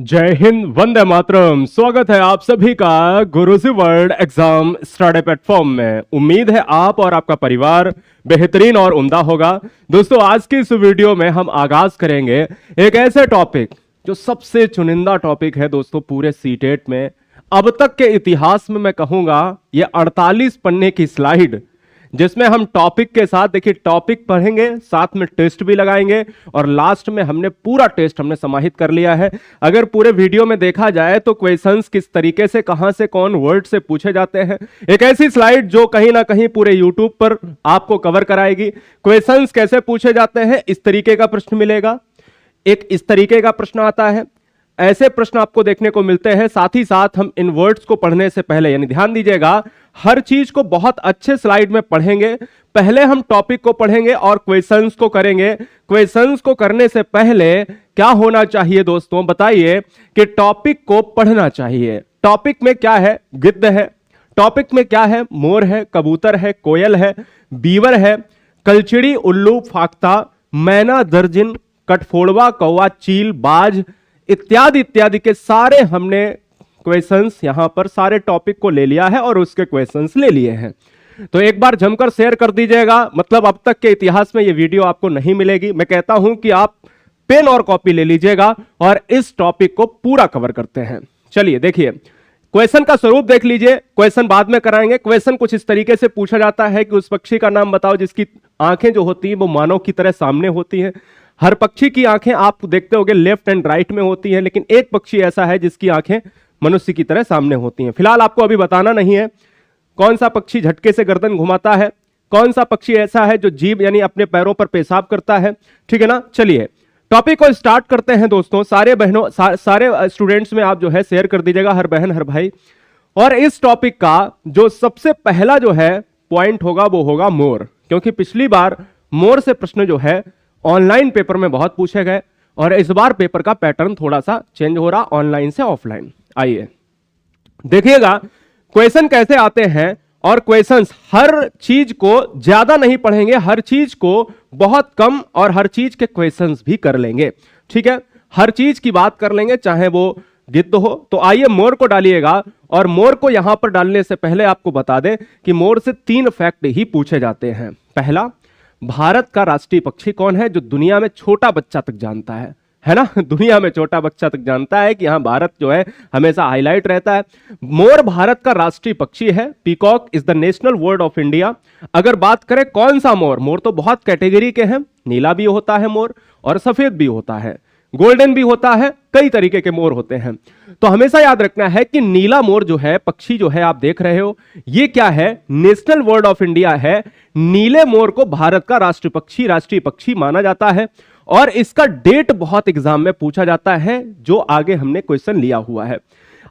जय हिंद, वंदे मातरम। स्वागत है आप सभी का गुरुजी वर्ल्ड एग्जाम स्टडी प्लेटफॉर्म में। उम्मीद है आप और आपका परिवार बेहतरीन और उम्दा होगा। दोस्तों, आज की इस वीडियो में हम आगाज करेंगे एक ऐसे टॉपिक जो सबसे चुनिंदा टॉपिक है दोस्तों पूरे सीटेट में। अब तक के इतिहास में मैं कहूंगा ये 48 पन्ने की स्लाइड, जिसमें हम टॉपिक के साथ देखिए टॉपिक पढ़ेंगे, साथ में टेस्ट भी लगाएंगे और लास्ट में हमने पूरा टेस्ट समाहित कर लिया है। अगर पूरे वीडियो में देखा जाए तो क्वेश्चंस किस तरीके से, कहां से, कौन वर्ड से पूछे जाते हैं, एक ऐसी स्लाइड जो कहीं ना कहीं पूरे यूट्यूब पर आपको कवर कराएगी। क्वेश्चंस कैसे पूछे जाते हैं, इस तरीके का प्रश्न मिलेगा, एक इस तरीके का प्रश्न आता है, ऐसे प्रश्न आपको देखने को मिलते हैं। साथ ही साथ हम इन वर्ड्स को पढ़ने से पहले, यानी ध्यान दीजिएगा, हर चीज को बहुत अच्छे स्लाइड में पढ़ेंगे। पहले हम टॉपिक को पढ़ेंगे और क्वेश्चंस को करेंगे। क्वेश्चंस को करने से पहले क्या होना चाहिए दोस्तों, बताइए कि टॉपिक को पढ़ना चाहिए। टॉपिक में क्या है? गिद्ध है। टॉपिक में क्या है? मोर है, कबूतर है, कोयल है, बीवर है, कलचिड़ी, उल्लू, फाख्ता, मैना, दर्जिन, कटफोड़वा, कौवा, चील, बाज इत्यादि इत्यादि के सारे हमने क्वेश्चंस यहां पर सारे टॉपिक को ले लिया है और उसके क्वेश्चंस ले लिए हैं। तो एक बार जमकर शेयर कर दीजिएगा, मतलब अब तक के इतिहास में यह वीडियो आपको नहीं मिलेगी। मैं कहता हूं कि आप पेन और कॉपी ले लीजिएगा और इस टॉपिक को पूरा कवर करते हैं। चलिए देखिए, क्वेश्चन का स्वरूप देख लीजिए, क्वेश्चन बाद में कराएंगे। क्वेश्चन कुछ इस तरीके से पूछा जाता है कि उस पक्षी का नाम बताओ जिसकी आंखें जो होती हैं वो मानव की तरह सामने होती हैं। हर पक्षी की आंखें आप देखते होंगे लेफ्ट एंड राइट में होती हैं, लेकिन एक पक्षी ऐसा है जिसकी आंखें मनुष्य की तरह सामने होती हैं। फिलहाल आपको अभी बताना नहीं है कौन सा पक्षी झटके से गर्दन घुमाता है, कौन सा पक्षी ऐसा है जो जीभ यानी अपने पैरों पर पेशाब करता है। ठीक है ना? चलिए टॉपिक को स्टार्ट करते हैं दोस्तों। सारे बहनों सारे स्टूडेंट्स में आप जो है शेयर कर दीजिएगा, हर बहन हर भाई। और इस टॉपिक का जो सबसे पहला जो है पॉइंट होगा वो होगा मोर, क्योंकि पिछली बार मोर से प्रश्न जो है ऑनलाइन पेपर में बहुत पूछे गए और इस बार पेपर का पैटर्न थोड़ा सा चेंज हो रहा, ऑनलाइन से ऑफलाइन। आइए देखिएगा क्वेश्चन कैसे आते हैं। और क्वेश्चंस हर चीज को ज्यादा नहीं पढ़ेंगे, हर चीज को बहुत कम और हर चीज के क्वेश्चंस भी कर लेंगे। ठीक है, हर चीज की बात कर लेंगे, चाहे वो गिद्ध हो। तो आइए मोर को डालिएगा, और मोर को यहां पर डालने से पहले आपको बता दें कि मोर से 3 फैक्ट ही पूछे जाते हैं। पहला, भारत का राष्ट्रीय पक्षी कौन है, जो दुनिया में छोटा बच्चा तक जानता है ना? दुनिया में छोटा बच्चा तक जानता है कि हाँ भारत जो है हमेशा हाईलाइट रहता है। मोर भारत का राष्ट्रीय पक्षी है। Peacock is the national bird of India. अगर बात करें कौन सा मोर, मोर तो बहुत कैटेगरी के हैं, नीला भी होता है मोर और सफेद भी होता है, गोल्डन भी होता है, कई तरीके के मोर होते हैं। तो हमेशा याद रखना है कि नीला मोर जो है, पक्षी जो है आप देख रहे हो, ये क्या है? नेशनल बर्ड ऑफ इंडिया है। नीले मोर को भारत का राष्ट्रीय पक्षी माना जाता है और इसका डेट बहुत एग्जाम में पूछा जाता है, जो आगे हमने क्वेश्चन लिया हुआ है।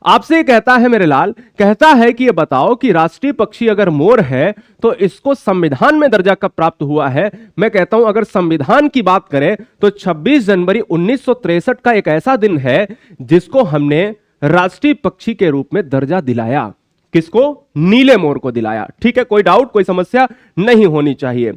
आपसे ये कहता है मेरे लाल, कहता है कि ये बताओ कि राष्ट्रीय पक्षी अगर मोर है तो इसको संविधान में दर्जा कब प्राप्त हुआ है। मैं कहता हूं अगर संविधान की बात करें तो 26 जनवरी 1963 का एक ऐसा दिन है जिसको हमने राष्ट्रीय पक्षी के रूप में दर्जा दिलाया। किसको? नीले मोर को दिलाया। ठीक है, कोई डाउट, कोई समस्या नहीं होनी चाहिए।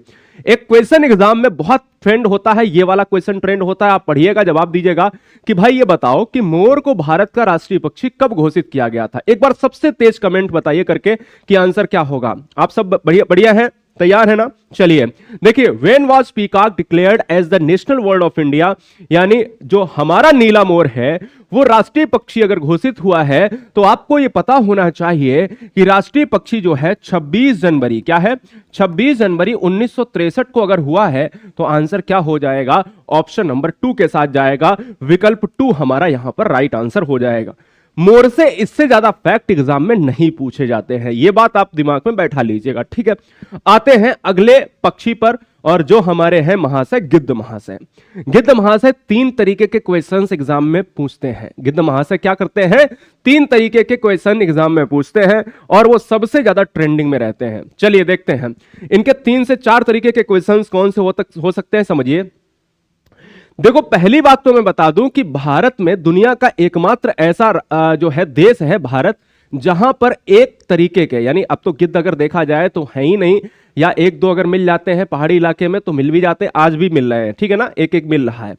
एक क्वेश्चन एग्जाम में बहुत ट्रेंड होता है, ये वाला क्वेश्चन ट्रेंड होता है, आप पढ़िएगा, जवाब दीजिएगा कि भाई ये बताओ कि मोर को भारत का राष्ट्रीय पक्षी कब घोषित किया गया था। एक बार सबसे तेज कमेंट बताइए करके कि आंसर क्या होगा। आप सब बढ़िया बढ़िया है, तैयार है ना? चलिए देखिए, when was peacock declared as the national bird of India, यानी जो हमारा नीला मोर है वो राष्ट्रीय पक्षी अगर घोषित हुआ है तो आपको यह पता होना चाहिए कि राष्ट्रीय पक्षी जो है 26 जनवरी, क्या है? 26 जनवरी 1963 को अगर हुआ है तो आंसर क्या हो जाएगा? ऑप्शन नंबर 2 के साथ जाएगा। विकल्प 2 हमारा यहां पर राइट आंसर हो जाएगा। मोर से इससे ज्यादा फैक्ट एग्जाम में नहीं पूछे जाते हैं, यह बात आप दिमाग में बैठा लीजिएगा। ठीक है, आते हैं अगले पक्षी पर, और जो हमारे हैं महाशय गिद्ध महाशय। गिद्ध महाशय 3 तरीके के क्वेश्चंस एग्जाम में पूछते हैं। गिद्ध महाशय क्या करते हैं? 3 तरीके के क्वेश्चन एग्जाम में पूछते हैं और वो सबसे ज्यादा ट्रेंडिंग में रहते हैं। चलिए देखते हैं इनके 3 से 4 तरीके के क्वेश्चंस कौन से हो सकते हैं, समझिए। देखो, पहली बात तो मैं बता दूं कि भारत में दुनिया का एकमात्र ऐसा जो है देश है भारत, जहां पर एक तरीके के, यानी अब तो गिद्ध अगर देखा जाए तो है ही नहीं, या 1-2 अगर मिल जाते हैं पहाड़ी इलाके में तो मिल भी जाते, आज भी मिल रहे हैं। ठीक है ना, एक एक मिल रहा है।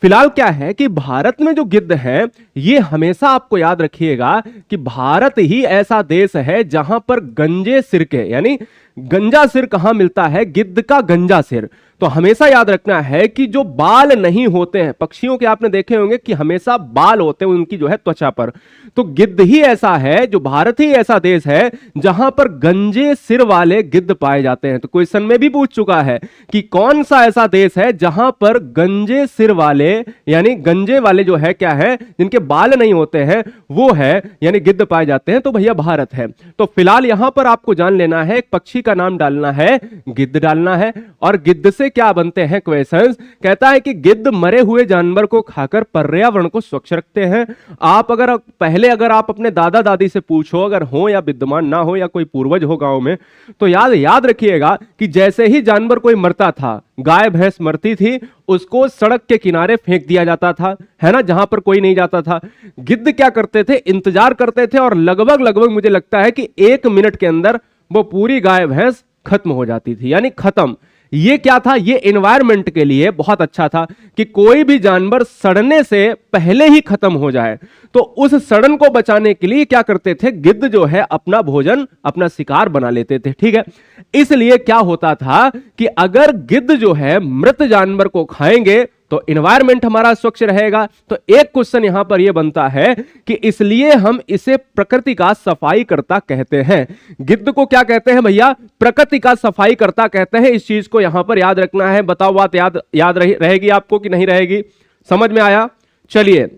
फिलहाल क्या है कि भारत में जो गिद्ध है, ये हमेशा आपको याद रखिएगा कि भारत ही ऐसा देश है जहां पर गंजे सिर के, यानी गंजा सिर कहां मिलता है, गिद्ध का गंजा सिर। तो हमेशा याद रखना है कि जो बाल नहीं होते हैं, पक्षियों के आपने देखे होंगे कि हमेशा बाल होते हैं उनकी जो है त्वचा पर, तो गिद्ध ही ऐसा है, जो भारत ही ऐसा देश है जहां पर गंजे सिर वाले गिद्ध पाए जाते हैं। तो क्वेश्चन में भी पूछ चुका है कि कौन सा ऐसा देश है जहां पर गंजे सिर वाले, यानी गंजे वाले जो है क्या है, जिनके बाल नहीं होते हैं, वो है यानी गिद्ध पाए जाते हैं, तो भैया भारत है। तो फिलहाल यहां पर आपको जान लेना है, एक पक्षी का नाम डालना है, गिद्ध डालना है, और गिद्ध से क्या बनते हैं क्वेश्चंस। कहता है कि गिद्ध मरे हुए जानवर को खाकर पर्यावरण को स्वच्छ रखते हैं। आप अगर आप अपने दादा दादी से पूछो, अगर हो या विद्यमान ना हो या कोई पूर्वज हो गांव में, तो याद रखिएगा कि जैसे ही जानवर कोई मरता था, गाय भैंस मरती थी, उसको सड़क के किनारे फेंक दिया जाता था, है ना, जहां पर कोई नहीं जाता था। गिद्ध क्या करते थे, इंतजार करते थे, और लगभग मुझे लगता है कि 1 मिनट के अंदर वो पूरी गाय भैंस खत्म हो जाती थी, यानी खत्म। ये क्या था, ये एनवायरनमेंट के लिए बहुत अच्छा था कि कोई भी जानवर सड़ने से पहले ही खत्म हो जाए। तो उस सड़न को बचाने के लिए क्या करते थे, गिद्ध जो है अपना भोजन, अपना शिकार बना लेते थे, ठीक है। इसलिए क्या होता था कि अगर गिद्ध जो है मृत जानवर को खाएंगे तो एनवायरनमेंट हमारा स्वच्छ रहेगा। तो एक क्वेश्चन यहां पर यह बनता है कि इसलिए हम इसे प्रकृति का सफाई करता कहते हैं। गिद्ध को क्या कहते हैं भैया, प्रकृति का सफाई करता कहते हैं। इस चीज को यहां पर याद रखना है। बताओ बात याद रहेगी आपको कि नहीं रहेगी, समझ में आया? चलिए,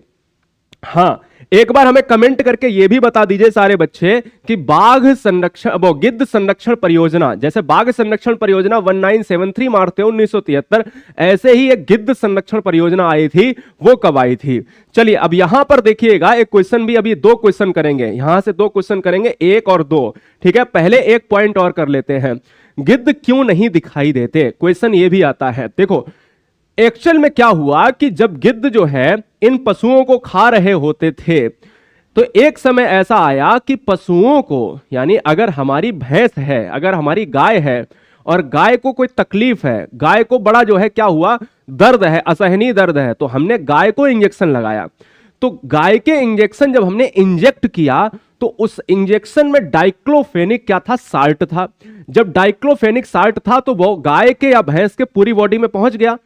हाँ, एक बार हमें कमेंट करके यह भी बता दीजिए सारे बच्चे कि बाघ संरक्षण, वो गिद्ध संरक्षण परियोजना, जैसे बाघ संरक्षण परियोजना 1973 मार्च 1973, ऐसे ही एक गिद्ध संरक्षण परियोजना आई थी, वो कब आई थी? चलिए अब यहां पर देखिएगा, एक क्वेश्चन भी, अभी 2 क्वेश्चन करेंगे, यहां से 2 क्वेश्चन करेंगे, 1 और 2, ठीक है। पहले एक पॉइंट और कर लेते हैं, गिद्ध क्यों नहीं दिखाई देते, क्वेश्चन ये भी आता है। देखो एक्चुअल में क्या हुआ कि जब गिद्ध जो है इन पशुओं को खा रहे होते थे, तो एक समय ऐसा आया कि पशुओं को, यानी अगर हमारी भैंस है, अगर हमारी गाय है, और गाय को कोई तकलीफ है, गाय को बड़ा जो है क्या हुआ, दर्द है, असहनीय दर्द है, तो हमने गाय को इंजेक्शन लगाया। तो गाय के इंजेक्शन जब हमने इंजेक्ट किया, तो उस इंजेक्शन में डाइक्लोफेनिक क्या था, साल्ट था। जब डाइक्लोफेनिक साल्ट था तो वो गाय के या भैंस के पूरी बॉडी में पहुंच गया।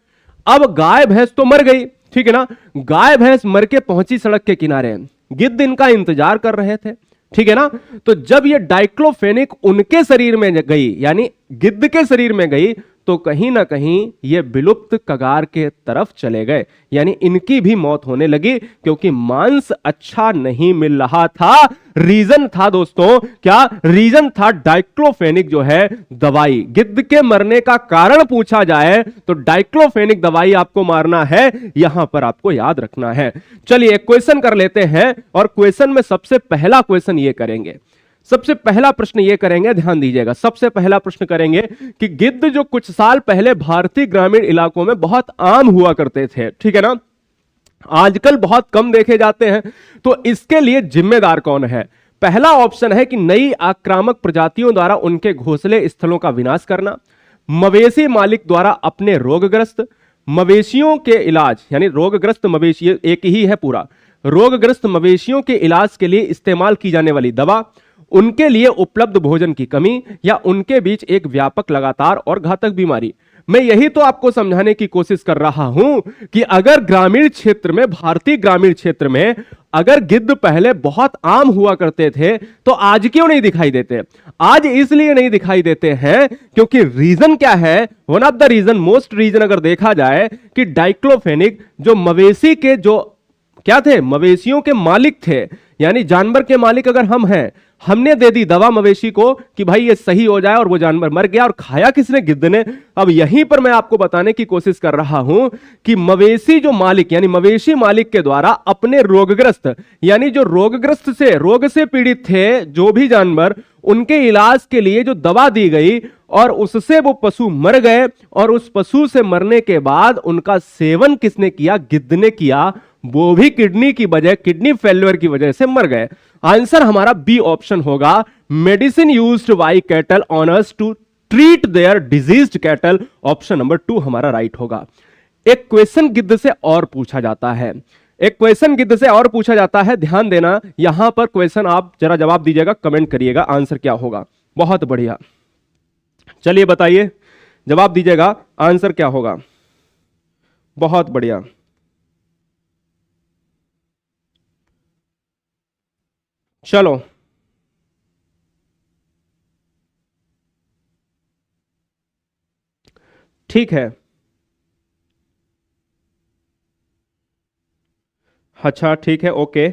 अब गाय भैंस तो मर गई, ठीक है ना, गाय भैंस मर के पहुंची सड़क के किनारे, गिद्ध इनका इंतजार कर रहे थे, ठीक है ना। तो जब ये डाइक्लोफेनिक उनके शरीर में गई, यानी गिद्ध के शरीर में गई, तो कहीं ना कहीं ये विलुप्त कगार के तरफ चले गए, यानी इनकी भी मौत होने लगी, क्योंकि मांस अच्छा नहीं मिल रहा था। रीजन था दोस्तों, क्या रीजन था, डाइक्लोफेनिक जो है दवाई। गिद्ध के मरने का कारण पूछा जाए तो डाइक्लोफेनिक दवाई आपको मारना है, यहां पर आपको याद रखना है। चलिए एक क्वेश्चन कर लेते हैं, और क्वेश्चन में सबसे पहला क्वेश्चन ये करेंगे, सबसे पहला प्रश्न ये करेंगे, ध्यान दीजिएगा, सबसे पहला प्रश्न करेंगे कि गिद्ध जो कुछ साल पहले भारतीय ग्रामीण इलाकों में बहुत आम हुआ करते थे, ठीक है ना, आजकल बहुत कम देखे जाते हैं, तो इसके लिए जिम्मेदार कौन है? पहला ऑप्शन है कि नई आक्रामक प्रजातियों द्वारा उनके घोंसले स्थलों का विनाश करना, मवेशी मालिक द्वारा अपने रोगग्रस्त मवेशियों के इलाज, यानी रोगग्रस्त मवेशी एक ही है पूरा, रोगग्रस्त मवेशियों के इलाज के लिए इस्तेमाल की जाने वाली दवा, उनके लिए उपलब्ध भोजन की कमी, या उनके बीच एक व्यापक, लगातार और घातक बीमारी। मैं यही तो आपको समझाने की कोशिश कर रहा हूं कि अगर ग्रामीण क्षेत्र में, भारतीय ग्रामीण क्षेत्र में अगर गिद्ध पहले बहुत आम हुआ करते थे, तो आज क्यों नहीं दिखाई देते? आज इसलिए नहीं दिखाई देते हैं क्योंकि रीजन क्या है, one of the reason, most reason अगर देखा जाए कि डाइक्लोफेनिक जो मवेशी के जो क्या थे, मवेशियों के मालिक थे, यानी जानवर के मालिक अगर हम हैं, हमने दे दी दवा मवेशी को कि भाई ये सही हो जाए, और वो जानवर मर गया, और खाया किसने? गिद्ध ने। अब यहीं पर मैं आपको बताने की कोशिश कर रहा हूं कि मवेशी जो मालिक, यानी मवेशी मालिक के द्वारा अपने रोगग्रस्त, यानी जो रोगग्रस्त से, रोग से पीड़ित थे जो भी जानवर, उनके इलाज के लिए जो दवा दी गई, और उससे वो पशु मर गए, और उस पशु से मरने के बाद उनका सेवन किसने किया? गिद्ध ने किया, वो भी किडनी की वजह, किडनी फेल्योर की वजह से मर गए। आंसर हमारा बी ऑप्शन होगा, medicine used by cattle owners to treat their diseased cattle, option number 2 हमारा राइट होगा। एक क्वेश्चन गिद्ध से और पूछा जाता है, एक क्वेश्चन गिद्ध से और पूछा जाता है। ध्यान देना, यहां पर क्वेश्चन आप जरा जवाब दीजिएगा, कमेंट करिएगा आंसर क्या होगा। बहुत बढ़िया, चलिए बताइए, जवाब दीजिएगा आंसर क्या होगा। बहुत बढ़िया, चलो ठीक है। अच्छा ठीक है, ओके।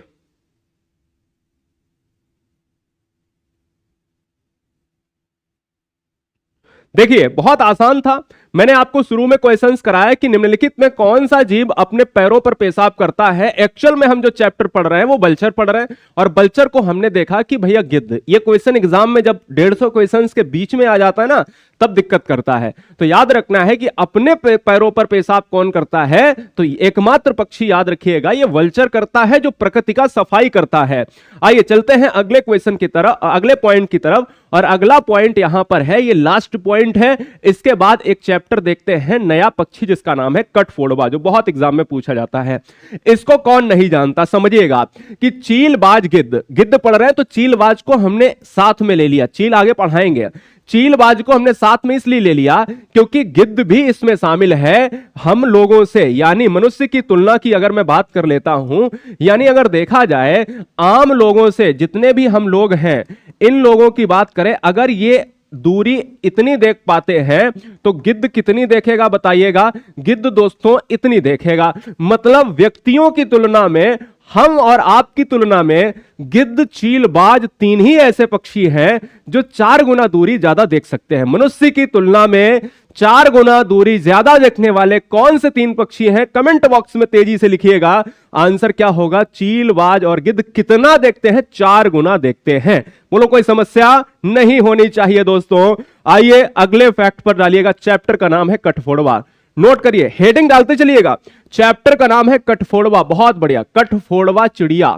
देखिए बहुत आसान था, मैंने आपको शुरू में क्वेश्चंस कराया कि निम्नलिखित में कौन सा जीव अपने पैरों पर पेशाब करता है। एक्चुअल में हम जो चैप्टर पढ़ रहे हैं वो बल्चर पढ़ रहे हैं, और बल्चर को हमने देखा कि भैया गिद्ध, ये क्वेश्चन एग्जाम में जब 150 क्वेश्चंस के बीच में आ जाता है ना, तब दिक्कत करता है। तो याद रखना है कि अपने पैरों पर पेशाब कौन करता है, तो एकमात्र पक्षी याद रखिएगा ये वल्चर करता है, जो प्रकृति का सफाई करता है। आइए चलते हैं अगले क्वेश्चन की तरफ, अगले पॉइंट की तरफ। और अगला पॉइंट यहां पर है, ये लास्ट पॉइंट है। इसके बाद एक चैप्टर देखते हैं, नया पक्षी जिसका नाम है कठफोड़वा, जो बहुत एग्जाम में पूछा जाता है। इसको कौन नहीं जानता, समझिएगा कि चीलबाज गिद्ध, गिद्ध पढ़ रहे हैं तो चीलबाज को हमने साथ में ले लिया, चील आगे पढ़ाएंगे। चीलबाज को हमने साथ में इसलिए ले लिया क्योंकि गिद्ध भी इसमें शामिल है। हम लोगों से यानी मनुष्य की तुलना की अगर मैं बात कर लेता हूं, यानी अगर देखा जाए आम लोगों से, जितने भी हम लोग हैं इन लोगों की बात करें, अगर ये दूरी इतनी देख पाते हैं तो गिद्ध कितनी देखेगा बताइएगा। गिद्ध दोस्तों इतनी देखेगा। मतलब व्यक्तियों की तुलना में, हम और आपकी तुलना में गिद्ध चीलबाज तीन ही ऐसे पक्षी हैं जो 4 गुना दूरी ज्यादा देख सकते हैं। मनुष्य की तुलना में 4 गुना दूरी ज्यादा देखने वाले कौन से 3 पक्षी हैं, कमेंट बॉक्स में तेजी से लिखिएगा। आंसर क्या होगा, चीलबाज और गिद्ध कितना देखते हैं, 4 गुना देखते हैं। बोलो कोई समस्या नहीं होनी चाहिए दोस्तों। आइए अगले फैक्ट पर डालिएगा, चैप्टर का नाम है कठफोड़वा। नोट करिए, हेडिंग डालते चलिएगा, चैप्टर का नाम है कठफोड़वा। बहुत बढ़िया, कठफोड़वा चिड़िया।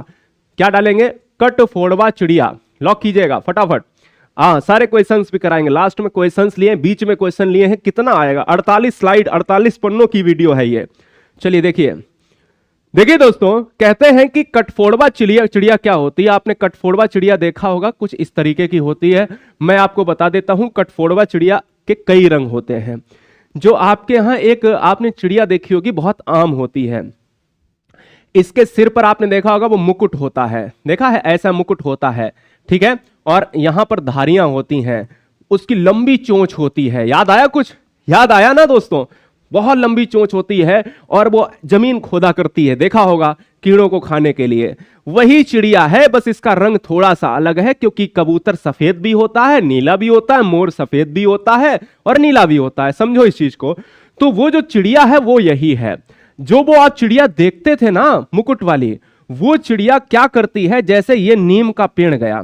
क्या डालेंगे, कठफोड़वा चिड़िया, लॉक कीजिएगा फटाफट। सारे क्वेश्चंस भी कराएंगे, लास्ट में क्वेश्चंस लिए, बीच में क्वेश्चन लिए हैं। कितना आएगा, 48 स्लाइड, 48 पन्नों की वीडियो है ये। चलिए देखिए, देखिए दोस्तों, कहते हैं कि कठफोड़वा चिड़िया क्या होती है। आपने कठफोड़वा चिड़िया देखा होगा, कुछ इस तरीके की होती है। मैं आपको बता देता हूं, कठफोड़वा चिड़िया के कई रंग होते हैं। जो आपके यहां एक आपने चिड़िया देखी होगी, बहुत आम होती है, इसके सिर पर आपने देखा होगा वो मुकुट होता है, देखा है, ऐसा मुकुट होता है, ठीक है। और यहां पर धारियां होती हैं, उसकी लंबी चोंच होती है। याद आया कुछ, याद आया ना दोस्तों, बहुत लंबी चोंच होती है और वो जमीन खोदा करती है, देखा होगा, कीड़ों को खाने के लिए। वही चिड़िया है, बस इसका रंग थोड़ा सा अलग है, क्योंकि कबूतर सफेद भी होता है, नीला भी होता है, मोर सफेद भी होता है और नीला भी होता है, समझो इस चीज को। तो वो जो चिड़िया है वो यही है। जो वो आप चिड़िया देखते थे ना मुकुट वाली, वो चिड़िया क्या करती है, जैसे ये नीम का पेड़ गया,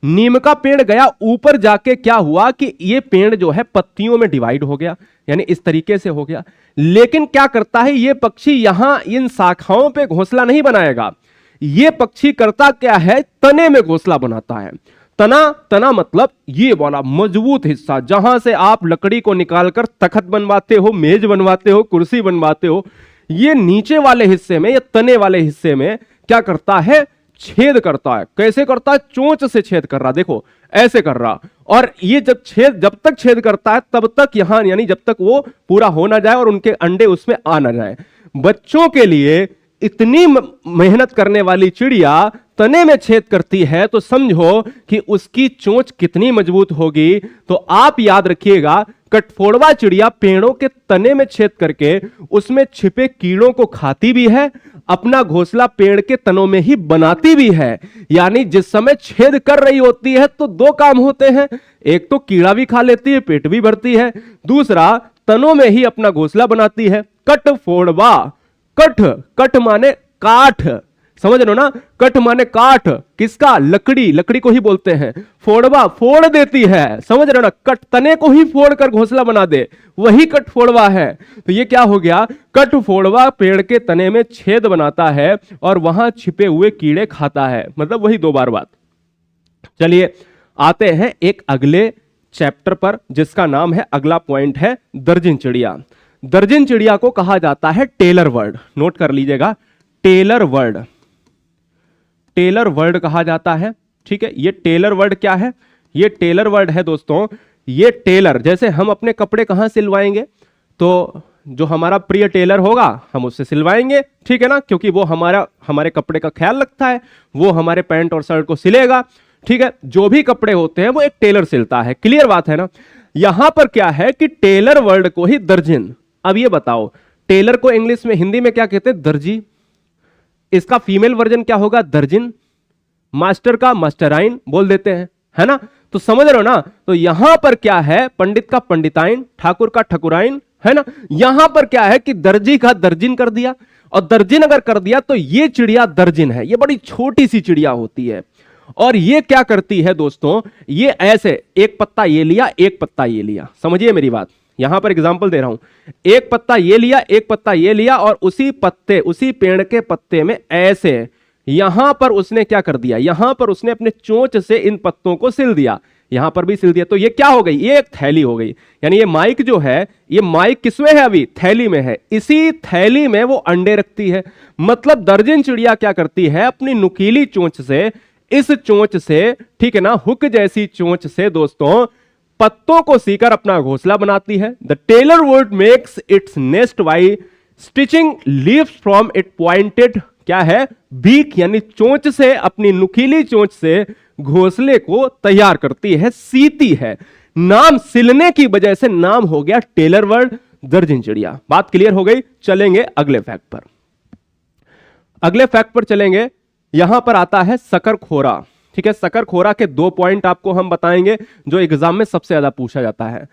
नीम का पेड़ गया, ऊपर जाके क्या हुआ कि ये पेड़ जो है पत्तियों में डिवाइड हो गया, यानी इस तरीके से हो गया। लेकिन क्या करता है ये पक्षी, यहां इन शाखाओं पे घोंसला नहीं बनाएगा। ये पक्षी करता क्या है, तने में घोंसला बनाता है। तना, तना मतलब ये वाला मजबूत हिस्सा, जहां से आप लकड़ी को निकालकर तखत बनवाते हो, मेज बनवाते हो, कुर्सी बनवाते हो। ये नीचे वाले हिस्से में, ये तने वाले हिस्से में क्या करता है, छेद करता है। कैसे करता है, चोंच से छेद कर रहा, देखो ऐसे कर रहा। और ये जब तक छेद करता है तब तक यहां, यानी जब तक वो पूरा हो ना जाए और उनके अंडे उसमें आ ना जाए। बच्चों के लिए इतनी मेहनत करने वाली चिड़िया तने में छेद करती है, तो समझो कि उसकी चोंच कितनी मजबूत होगी। तो आप याद रखिएगा, कठफोड़वा चिड़िया पेड़ों के तने में छेद करके उसमें छिपे कीड़ों को खाती भी है, अपना घोंसला पेड़ के तनों में ही बनाती भी है। यानी जिस समय छेद कर रही होती है तो 2 काम होते हैं, एक तो कीड़ा भी खा लेती है, पेट भी भरती है, दूसरा तनों में ही अपना घोंसला बनाती है। कठफोड़वा, कठ, कठ माने काठ, समझ रहे हो ना, कठ माने काठ, किसका, लकड़ी, लकड़ी को ही बोलते हैं। फोड़वा, फोड़ देती है, समझ रहे हो ना, कट, तने को ही फोड़ कर घोंसला बना दे, वही कठफोड़वा है। तो ये क्या हो गया, कठफोड़वा पेड़ के तने में छेद बनाता है और वहां छिपे हुए कीड़े खाता है, मतलब वही 2 बार बात। चलिए आते हैं एक अगले चैप्टर पर, जिसका नाम है, अगला पॉइंट है दर्जन चिड़िया। दर्जन चिड़िया को कहा जाता है टेलर वर्ड। नोट कर लीजिएगा, टेलर वर्ड, टेलर वर्ड कहा जाता है। ठीक है, ये टेलर वर्ड क्या है? ये टेलर वर्ड है दोस्तों, ये टेलर, जैसे हम अपने कपड़े कहां सिलवाएंगे, तो जो हमारा प्रिय टेलर होगा हम उससे सिलवाएंगे, ठीक है ना, क्योंकि वो हमारे कपड़े का ख्याल रखता है, वो हमारे पैंट और शर्ट को सिलेगा। ठीक है, जो भी कपड़े होते हैं वो एक टेलर सिलता है। क्लियर बात है ना। यहां पर क्या है कि टेलर वर्ड को ही दर्जन। अब ये बताओ, टेलर को इंग्लिश में, हिंदी में क्या कहते हैं? दर्जी। इसका फीमेल वर्जन क्या होगा? दर्जन। मास्टर का मास्टराइन बोल देते हैं, है ना। तो समझ रहे हो ना। तो यहां पर क्या है? पंडित का पंडिताइन, ठाकुर का ठकुराइन, है ना। यहां पर क्या है कि दर्जी का दर्जिन कर दिया, और दर्जिन अगर कर दिया तो ये चिड़िया दर्जिन है। ये बड़ी छोटी सी चिड़िया होती है, और ये क्या करती है दोस्तों, ये ऐसे एक पत्ता ये लिया, एक पत्ता ये लिया, समझिए मेरी बात। यहां पर एग्जांपल दे रहा हूं, एक पत्ता ये लिया, एक पत्ता ये लिया, और उसी पत्ते, उसी पेड़ के पत्ते में ऐसे यहां पर उसने क्या कर दिया, यहां पर उसने अपने चोंच से इन पत्तों को सिल दिया, यहां पर भी सिल दिया। तो ये क्या हो गई? ये एक थैली हो गई। यानी ये माइक जो है, ये माइक किसमें है? अभी थैली में है। इसी थैली में वो अंडे रखती है। मतलब दर्जन चिड़िया क्या करती है? अपनी नुकीली चोंच से, इस चोंच से, ठीक है ना, हुक जैसी चोंच से दोस्तों पत्तों को सीकर अपना घोंसला बनाती है। The tailor wood makes its nest by stitching leaves from it pointed, क्या है? बीक, यानी चोंच से, अपनी नुकीली चोंच से घोंसले को तैयार करती है, सीती है। नाम सिलने की वजह से नाम हो गया टेलर वर्ड, दर्जन चिड़िया। बात क्लियर हो गई। चलेंगे अगले फैक्ट पर, अगले फैक्ट पर चलेंगे। यहां पर आता है शकरखोरा। ठीक है, शकरखोरा के 2 पॉइंट आपको हम बताएंगे जो एग्जाम में सबसे ज्यादा पूछा जाता है।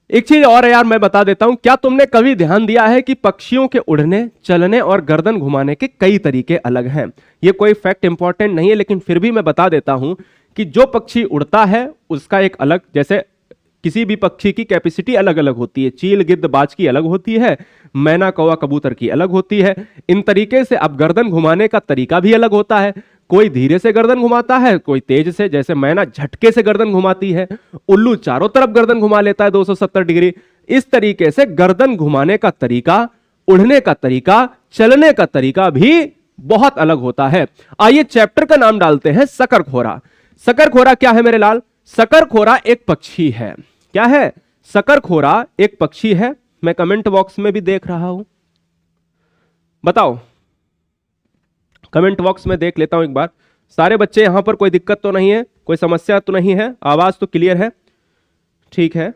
एक चीज और है यार, मैं बता देता हूं, क्या तुमने कभी ध्यान दिया है कि पक्षियों के उड़ने, चलने और गर्दन घुमाने के कई तरीके अलग हैं? ये कोई फैक्ट इंपॉर्टेंट नहीं है, लेकिन फिर भी मैं बता देता हूं कि जो पक्षी उड़ता है उसका एक अलग, जैसे किसी भी पक्षी की कैपेसिटी अलग अलग होती है। चील, गिद्ध, बाज की अलग होती है, मैना, कौवा, कबूतर की अलग होती है। इन तरीके से अब गर्दन घुमाने का तरीका भी अलग होता है। कोई धीरे से गर्दन घुमाता है, कोई तेज से, जैसे मैना झटके से गर्दन घुमाती है, उल्लू चारों तरफ गर्दन घुमा लेता है 270 डिग्री। इस तरीके से गर्दन घुमाने का तरीका, उड़ने का तरीका, चलने का तरीका भी बहुत अलग होता है। आइए चैप्टर का नाम डालते हैं शकरखोरा। शकरखोरा क्या है मेरे लाल? शकरखोरा एक पक्षी है। क्या है? शकरखोरा एक पक्षी है। मैं कमेंट बॉक्स में भी देख रहा हूं, बताओ, कमेंट बॉक्स में देख लेता हूं एक बार। सारे बच्चे यहां पर, कोई दिक्कत तो नहीं है, कोई समस्या तो नहीं है? आवाज तो क्लियर है? ठीक है,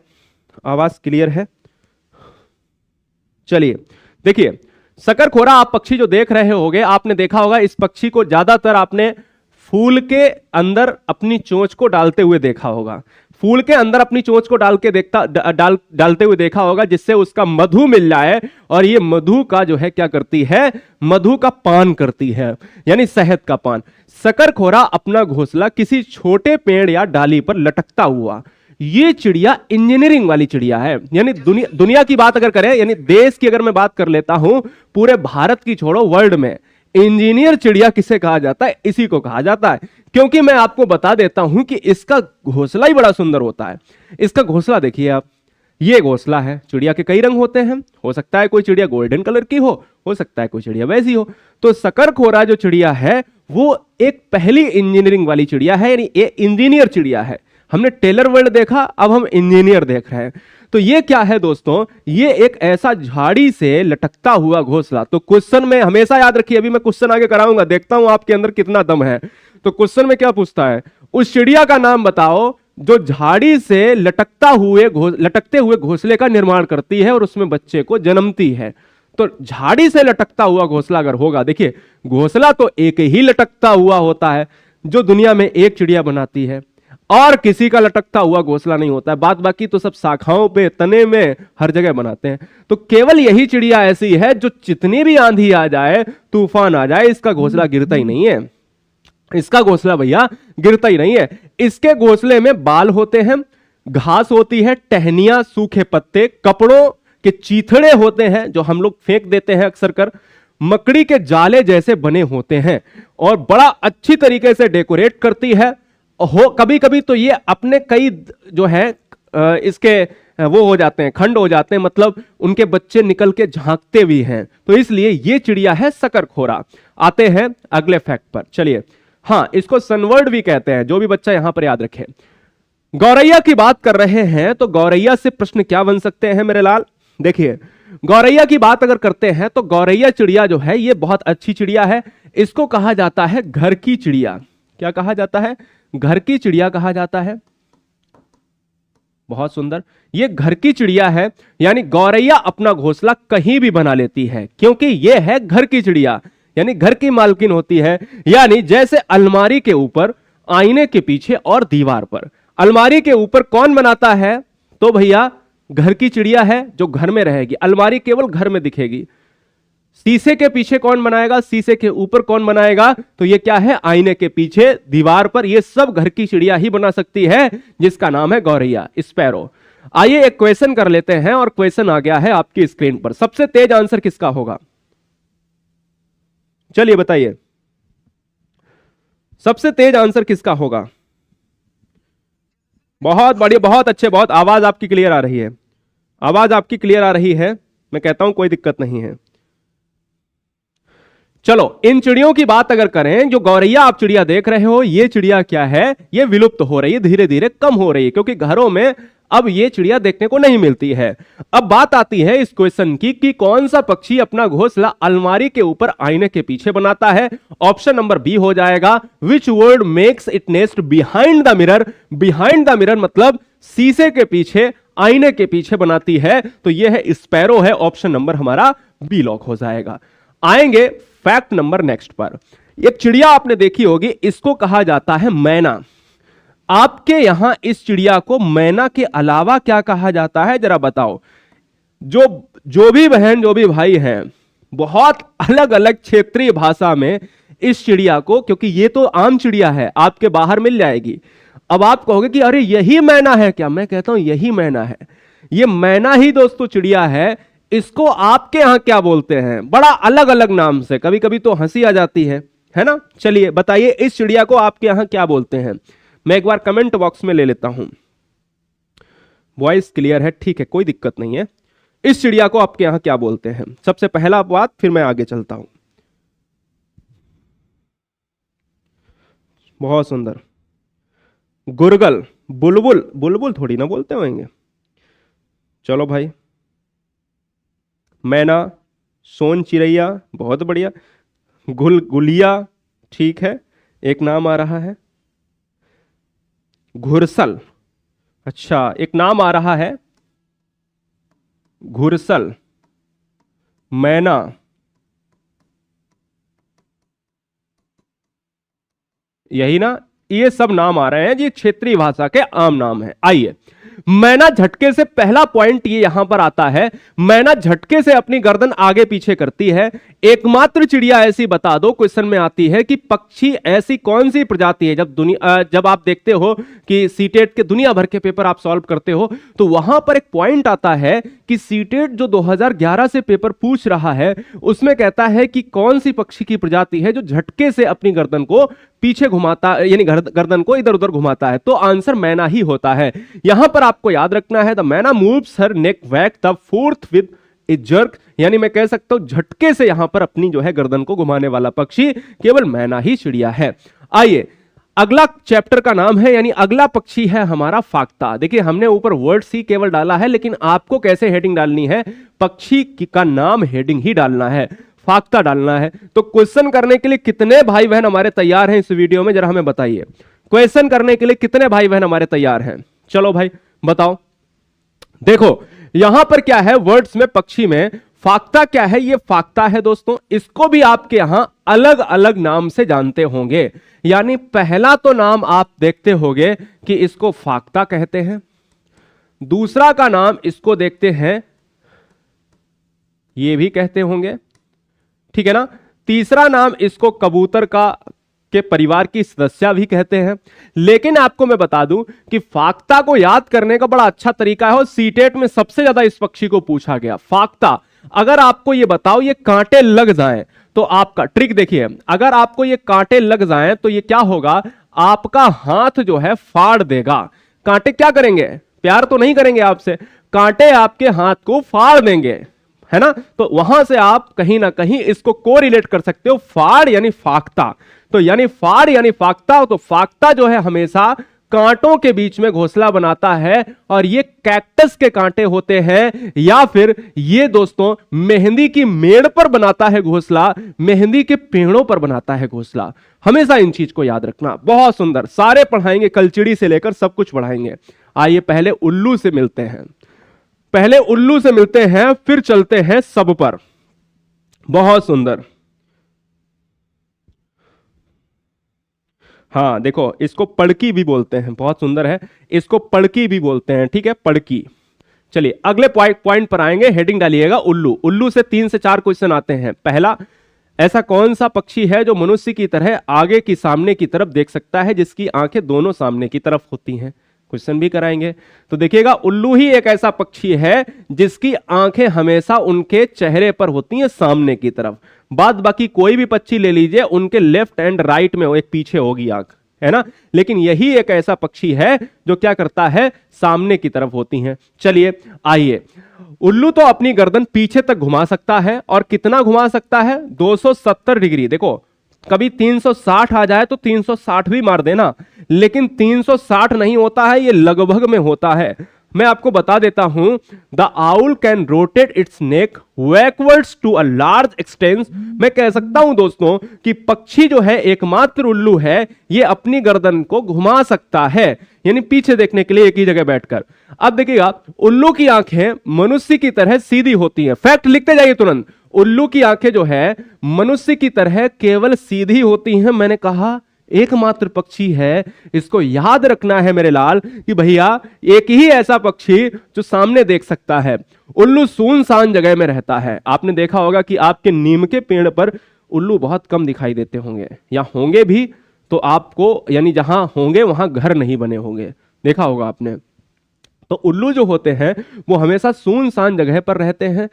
आवाज क्लियर है। चलिए देखिए, शकरखोरा आप पक्षी जो देख रहे होगे, आपने देखा होगा इस पक्षी को ज्यादातर आपने फूल के अंदर अपनी चोंच को डालते हुए देखा होगा। फूल के अंदर अपनी चोंच को डालते हुए देखा होगा, जिससे उसका मधु मिल जाए, और ये मधु का जो है क्या करती है? मधु का पान करती है, यानी शहद का पान। शकरखोरा अपना घोंसला किसी छोटे पेड़ या डाली पर लटकता हुआ, ये चिड़िया इंजीनियरिंग वाली चिड़िया है। यानी दुनिया की बात अगर करें, यानी देश की अगर मैं बात कर लेता हूं, पूरे भारत की छोड़ो, वर्ल्ड में इंजीनियर चिड़िया किसे कहा जाता है? इसी को कहा जाता है। क्योंकि मैं आपको बता देता हूं कि इसका घोंसला ही बड़ा सुंदर होता है। इसका घोंसला देखिए आप, ये घोंसला है। चिड़िया के कई रंग होते हैं, हो सकता है कोई चिड़िया गोल्डन कलर की हो सकता है कोई चिड़िया वैसी हो। तो शकरखोरा जो चिड़िया है वो एक पहली इंजीनियरिंग वाली चिड़िया है, यानी ये इंजीनियर चिड़िया है। हमने टेलर वर्ड देखा, अब हम इंजीनियर देख रहे हैं। तो ये क्या है दोस्तों? ये एक ऐसा झाड़ी से लटकता हुआ घोंसला। तो क्वेश्चन में हमेशा याद रखिए, अभी मैं क्वेश्चन आगे कराऊंगा, देखता हूं आपके अंदर कितना दम है। तो क्वेश्चन में क्या पूछता है? उस चिड़िया का नाम बताओ जो झाड़ी से लटकते हुए घोंसले का निर्माण करती है और उसमें बच्चे को जन्मती है। तो झाड़ी से लटकता हुआ घोंसला अगर होगा, देखिए घोंसला तो एक ही लटकता हुआ होता है जो दुनिया में एक चिड़िया बनाती है, और किसी का लटकता हुआ घोंसला नहीं होता है। बात बाकी तो सब शाखाओं पे, तने में, हर जगह बनाते हैं। तो केवल यही चिड़िया ऐसी है जो जितनी भी आंधी आ जाए, तूफान आ जाए, इसका घोंसला गिरता ही नहीं है। इसका घोंसला भैया गिरता ही नहीं है। इसके घोंसले में बाल होते हैं, घास होती है, टहनियां, सूखे पत्ते, कपड़ों के चीथड़े होते हैं जो हम लोग फेंक देते हैं अक्सर कर, मकड़ी के जाले जैसे बने होते हैं, और बड़ा अच्छी तरीके से डेकोरेट करती है। कभी कभी तो ये अपने कई जो है इसके वो हो जाते हैं, खंड हो जाते हैं, मतलब उनके बच्चे निकल के झांकते भी हैं, तो इसलिए ये चिड़िया है शकरखोरा। आते हैं अगले फैक्ट पर, चलिए। हाँ, इसको सनवर्ड भी कहते हैं, जो भी बच्चा यहां पर याद रखे। गौरैया की बात कर रहे हैं तो गौरैया से प्रश्न क्या बन सकते हैं मेरे लाल? देखिए, गौरैया की बात अगर करते हैं तो गौरैया चिड़िया जो है ये बहुत अच्छी चिड़िया है। इसको कहा जाता है घर की चिड़िया। क्या कहा जाता है? घर की चिड़िया कहा जाता है। बहुत सुंदर, ये घर की चिड़िया है, यानी गौरैया अपना घोंसला कहीं भी बना लेती है, क्योंकि ये है घर की चिड़िया, यानी घर की मालकिन होती है। यानी जैसे अलमारी के ऊपर, आईने के पीछे और दीवार पर। अलमारी के ऊपर कौन बनाता है? तो भैया घर की चिड़िया है जो घर में रहेगी, अलमारी केवल घर में दिखेगी। शीशे के पीछे कौन बनाएगा? शीशे के ऊपर कौन बनाएगा? तो ये क्या है? आईने के पीछे, दीवार पर। ये सब घर की चिड़िया ही बना सकती है, जिसका नाम है गौरैया, स्पैरो। आइए एक क्वेश्चन कर लेते हैं, और क्वेश्चन आ गया है आपकी स्क्रीन पर। सबसे तेज आंसर किसका होगा? चलिए बताइए, सबसे तेज आंसर किसका होगा? बहुत बढ़िया, बहुत अच्छे, बहुत। आवाज आपकी क्लियर आ रही है, आवाज आपकी क्लियर आ रही है, मैं कहता हूं कोई दिक्कत नहीं है। चलो, इन चिड़ियों की बात अगर करें, जो गौरैया आप चिड़िया देख रहे हो, ये चिड़िया क्या है? ये विलुप्त हो रही है, धीरे धीरे कम हो रही है, क्योंकि घरों में अब ये चिड़िया देखने को नहीं मिलती है। अब बात आती है इस क्वेश्चन की कि कौन सा पक्षी अपना घोंसला अलमारी के ऊपर, आईने के पीछे बनाता है? ऑप्शन नंबर बी हो जाएगा, which word makes it nest behind the mirror. Behind the mirror मतलब शीशे के पीछे, आईने के पीछे बनाती है, तो यह है स्पैरो है। ऑप्शन नंबर हमारा बी लॉक हो जाएगा। आएंगे फैक्ट नंबर नेक्स्ट पर। एक चिड़िया आपने देखी होगी, इसको कहा जाता है मैना। आपके यहां इस चिड़िया को मैना के अलावा क्या कहा जाता है, जरा बताओ। जो भी बहन, जो भी भाई हैं, बहुत अलग अलग क्षेत्रीय भाषा में इस चिड़िया को, क्योंकि ये तो आम चिड़िया है, आपके बाहर मिल जाएगी। अब आप कहोगे कि अरे यही मैना है क्या? मैं कहता हूं यही मैना है। ये मैना ही दोस्तों चिड़िया है। इसको आपके यहां क्या बोलते हैं? बड़ा अलग अलग नाम से, कभी कभी तो हंसी आ जाती है ना? चलिए बताइए, इस चिड़िया को आपके यहां क्या बोलते हैं? मैं एक बार कमेंट बॉक्स में ले लेता हूं। वॉइस क्लियर है? ठीक है, कोई दिक्कत नहीं है। इस चिड़िया को आपके यहां क्या बोलते हैं? सबसे पहला बात, फिर मैं आगे चलता हूं। बहुत सुंदर। गुरगल, बुलबुल। बुलबुल थोड़ी ना बोलते होंगे। चलो भाई, मैना, सोन चिड़ैया, बहुत बढ़िया। गुलिया, ठीक है, एक नाम आ रहा है। घुरसल, अच्छा, एक नाम आ रहा है घुरसल, मैना, यही ना? ये सब नाम आ रहे हैं, ये क्षेत्रीय भाषा के आम नाम है। आइए, मैना झटके से, पहला पॉइंट ये यहां पर आता है, मैना झटके से अपनी गर्दन आगे पीछे करती है। एकमात्र चिड़िया ऐसी बता दो, क्वेश्चन में आती है कि पक्षी ऐसी कौन सी प्रजाति है। जब आप देखते हो कि सीटेट के दुनिया भर के पेपर आप सॉल्व करते हो, तो वहां पर एक पॉइंट आता है कि सीटेट जो 2011 से पेपर पूछ रहा है, उसमें कहता है कि कौन सी पक्षी की प्रजाति है जो झटके से अपनी गर्दन को पीछे घुमाता, यानी गर्दन को इधर उधर घुमाता है। तो आंसर मैना ही होता है। यहां पर आपको याद रखना है, द मैना moves her neck back the fourth with A jerk, यानी मैं कह सकता हूं झटके से यहां पर अपनी जो है गर्दन को घुमाने वाला पक्षी केवल मैना ही चिड़िया है। आइए, अगला चैप्टर का नाम है, यानी अगला पक्षी है हमारा फाक्ता। देखिए, हमने ऊपर वर्ड सी केवल डाला है, लेकिन आपको कैसे हेडिंग डालनी है? पक्षी का नाम हेडिंग ही डालना है, फाक्ता डालना है। तो क्वेश्चन करने के लिए कितने भाई बहन हमारे तैयार हैं इस वीडियो में, जरा हमें बताइए। क्वेश्चन करने के लिए कितने भाई बहन हमारे तैयार हैं? चलो भाई बताओ। देखो, यहां पर क्या है, वर्ड्स में, पक्षी में फाक्ता क्या है? ये फाक्ता है दोस्तों। इसको भी आपके यहां अलग अलग नाम से जानते होंगे। यानी पहला तो नाम आप देखते होंगे कि इसको फाक्ता कहते हैं, दूसरा का नाम इसको देखते हैं, ये भी कहते होंगे, ठीक है ना? तीसरा नाम इसको कबूतर के परिवार की सदस्य भी कहते हैं। लेकिन आपको मैं बता दूं कि फाक्ता को याद करने का बड़ा अच्छा तरीका है, और सीटेट में सबसे ज्यादा इस पक्षी को पूछा गया। फाक्ता, अगर आपको ये बताओ ये कांटे लग जाएं, तो आपका ट्रिक देखिए, अगर आपको ये कांटे लग जाएं तो ये क्या होगा? आपका हाथ जो है फाड़ देगा। कांटे क्या करेंगे? प्यार तो नहीं करेंगे आपसे, कांटे आपके हाथ को फाड़ देंगे, है ना। तो वहां से आप कहीं ना कहीं इसको कोरिलेट कर सकते हो, फाड़ यानी फाख्ता। तो यानी फाड़ यानी फाख्ता, तो फाख्ता जो है हमेशा कांटों के बीच में घोंसला बनाता है, और ये कैक्टस के कांटे होते हैं, या फिर ये दोस्तों मेहंदी की मेड़ पर बनाता है घोंसला, मेहंदी के पेड़ों पर बनाता है घोंसला। हमेशा इन चीज को याद रखना। बहुत सुंदर, सारे पढ़ाएंगे, कलचिड़ी से लेकर सब कुछ पढ़ाएंगे। आइए पहले उल्लू से मिलते हैं, पहले उल्लू से मिलते हैं, फिर चलते हैं सब पर। बहुत सुंदर। हाँ देखो, इसको पड़की भी बोलते हैं, बहुत सुंदर है, इसको पड़की भी बोलते हैं, ठीक है, पड़की। चलिए अगले पॉइंट पर आएंगे, हेडिंग डालिएगा उल्लू। उल्लू से 3 से 4 क्वेश्चन आते हैं। पहला, ऐसा कौन सा पक्षी है जो मनुष्य की तरह आगे की सामने की तरफ देख सकता है, जिसकी आंखें दोनों सामने की तरफ होती हैं? क्वेश्चन भी कराएंगे। तो देखिएगा, उल्लू ही एक ऐसा पक्षी है जिसकी आंखें हमेशा उनके चेहरे पर होती हैं सामने की तरफ। बाद बाकी कोई भी पक्षी ले लीजिए, उनके लेफ्ट एंड राइट में एक पीछे होगी आंख, है ना। लेकिन यही एक ऐसा पक्षी है जो क्या करता है, सामने की तरफ होती हैं। चलिए आइए, उल्लू तो अपनी गर्दन पीछे तक घुमा सकता है, और कितना घुमा सकता है, 270 डिग्री। देखो कभी 360 आ जाए तो 360 भी मार देना, लेकिन 360 नहीं होता है, ये लगभग में होता है। मैं आपको बता देता हूं, the owl can rotate its neck backwards to a large extents. मैं कह सकता हूं दोस्तों कि पक्षी जो है, एकमात्र उल्लू है, ये अपनी गर्दन को घुमा सकता है, यानी पीछे देखने के लिए एक ही जगह बैठकर। अब देखिएगा, उल्लू की आंखें मनुष्य की तरह सीधी होती हैं। फैक्ट लिखते जाइए तुरंत, उल्लू की आंखें जो है मनुष्य की तरह केवल सीधी होती हैं। मैंने कहा एकमात्र पक्षी है, इसको याद रखना है मेरे लाल कि भैया एक ही ऐसा पक्षी जो सामने देख सकता है। उल्लू सुनसान जगह में रहता है। आपने देखा होगा कि आपके नीम के पेड़ पर उल्लू बहुत कम दिखाई देते होंगे, या होंगे भी तो आपको, यानी जहां होंगे वहां घर नहीं बने होंगे, देखा होगा आपने। तो उल्लू जो होते हैं वो हमेशा सुनसान जगह पर रहते हैं,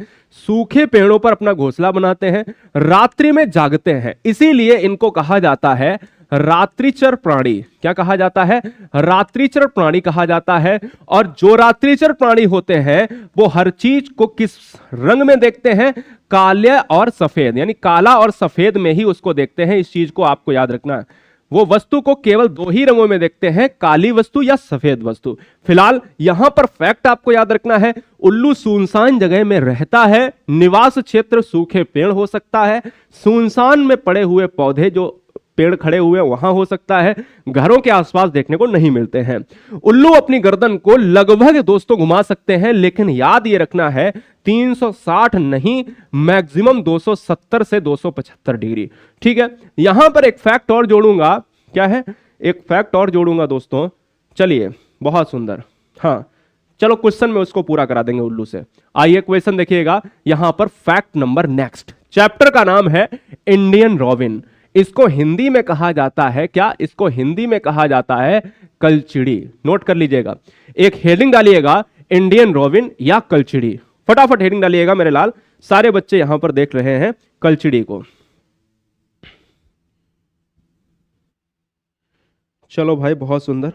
सूखे पेड़ों पर अपना घोंसला बनाते हैं, रात्रि में जागते हैं, इसीलिए इनको कहा जाता है रात्रिचर प्राणी। क्या कहा जाता है, रात्रिचर प्राणी कहा जाता है। और जो रात्रिचर प्राणी होते हैं वो हर चीज को किस रंग में देखते हैं, काले और सफेद, यानी काला और सफेद में ही उसको देखते हैं। इस चीज को आपको याद रखना है, वो वस्तु को केवल 2 ही रंगों में देखते हैं, काली वस्तु या सफेद वस्तु। फिलहाल यहां पर फैक्ट आपको याद रखना है, उल्लू सुनसान जगह में रहता है, निवास क्षेत्र सूखे पेड़ हो सकता है, सुनसान में पड़े हुए पौधे जो पेड़ खड़े हुए वहां हो सकता है, घरों के आसपास देखने को नहीं मिलते हैं। उल्लू अपनी गर्दन को लगभग दोस्तों घुमा सकते हैं, लेकिन याद ये रखना है 360 नहीं, मैक्सिमम 270 से 275 डिग्री। ठीक है, यहां पर एक फैक्ट और जोड़ूंगा। क्या है, एक फैक्ट और जोड़ूंगा दोस्तों। चलिए बहुत सुंदर, हाँ चलो क्वेश्चन में उसको पूरा करा देंगे उल्लू से। आइए क्वेश्चन देखिएगा, यहां पर फैक्ट नंबर नेक्स्ट। चैप्टर का नाम है इंडियन रॉबिन। इसको हिंदी में कहा जाता है क्या, इसको हिंदी में कहा जाता है कलचिड़ी। नोट कर लीजिएगा, एक हेडिंग डालिएगा, इंडियन रॉबिन या कलचिड़ी। फटाफट हेडिंग डालिएगा मेरे लाल, सारे बच्चे यहां पर देख रहे हैं कलचिड़ी को। चलो भाई बहुत सुंदर।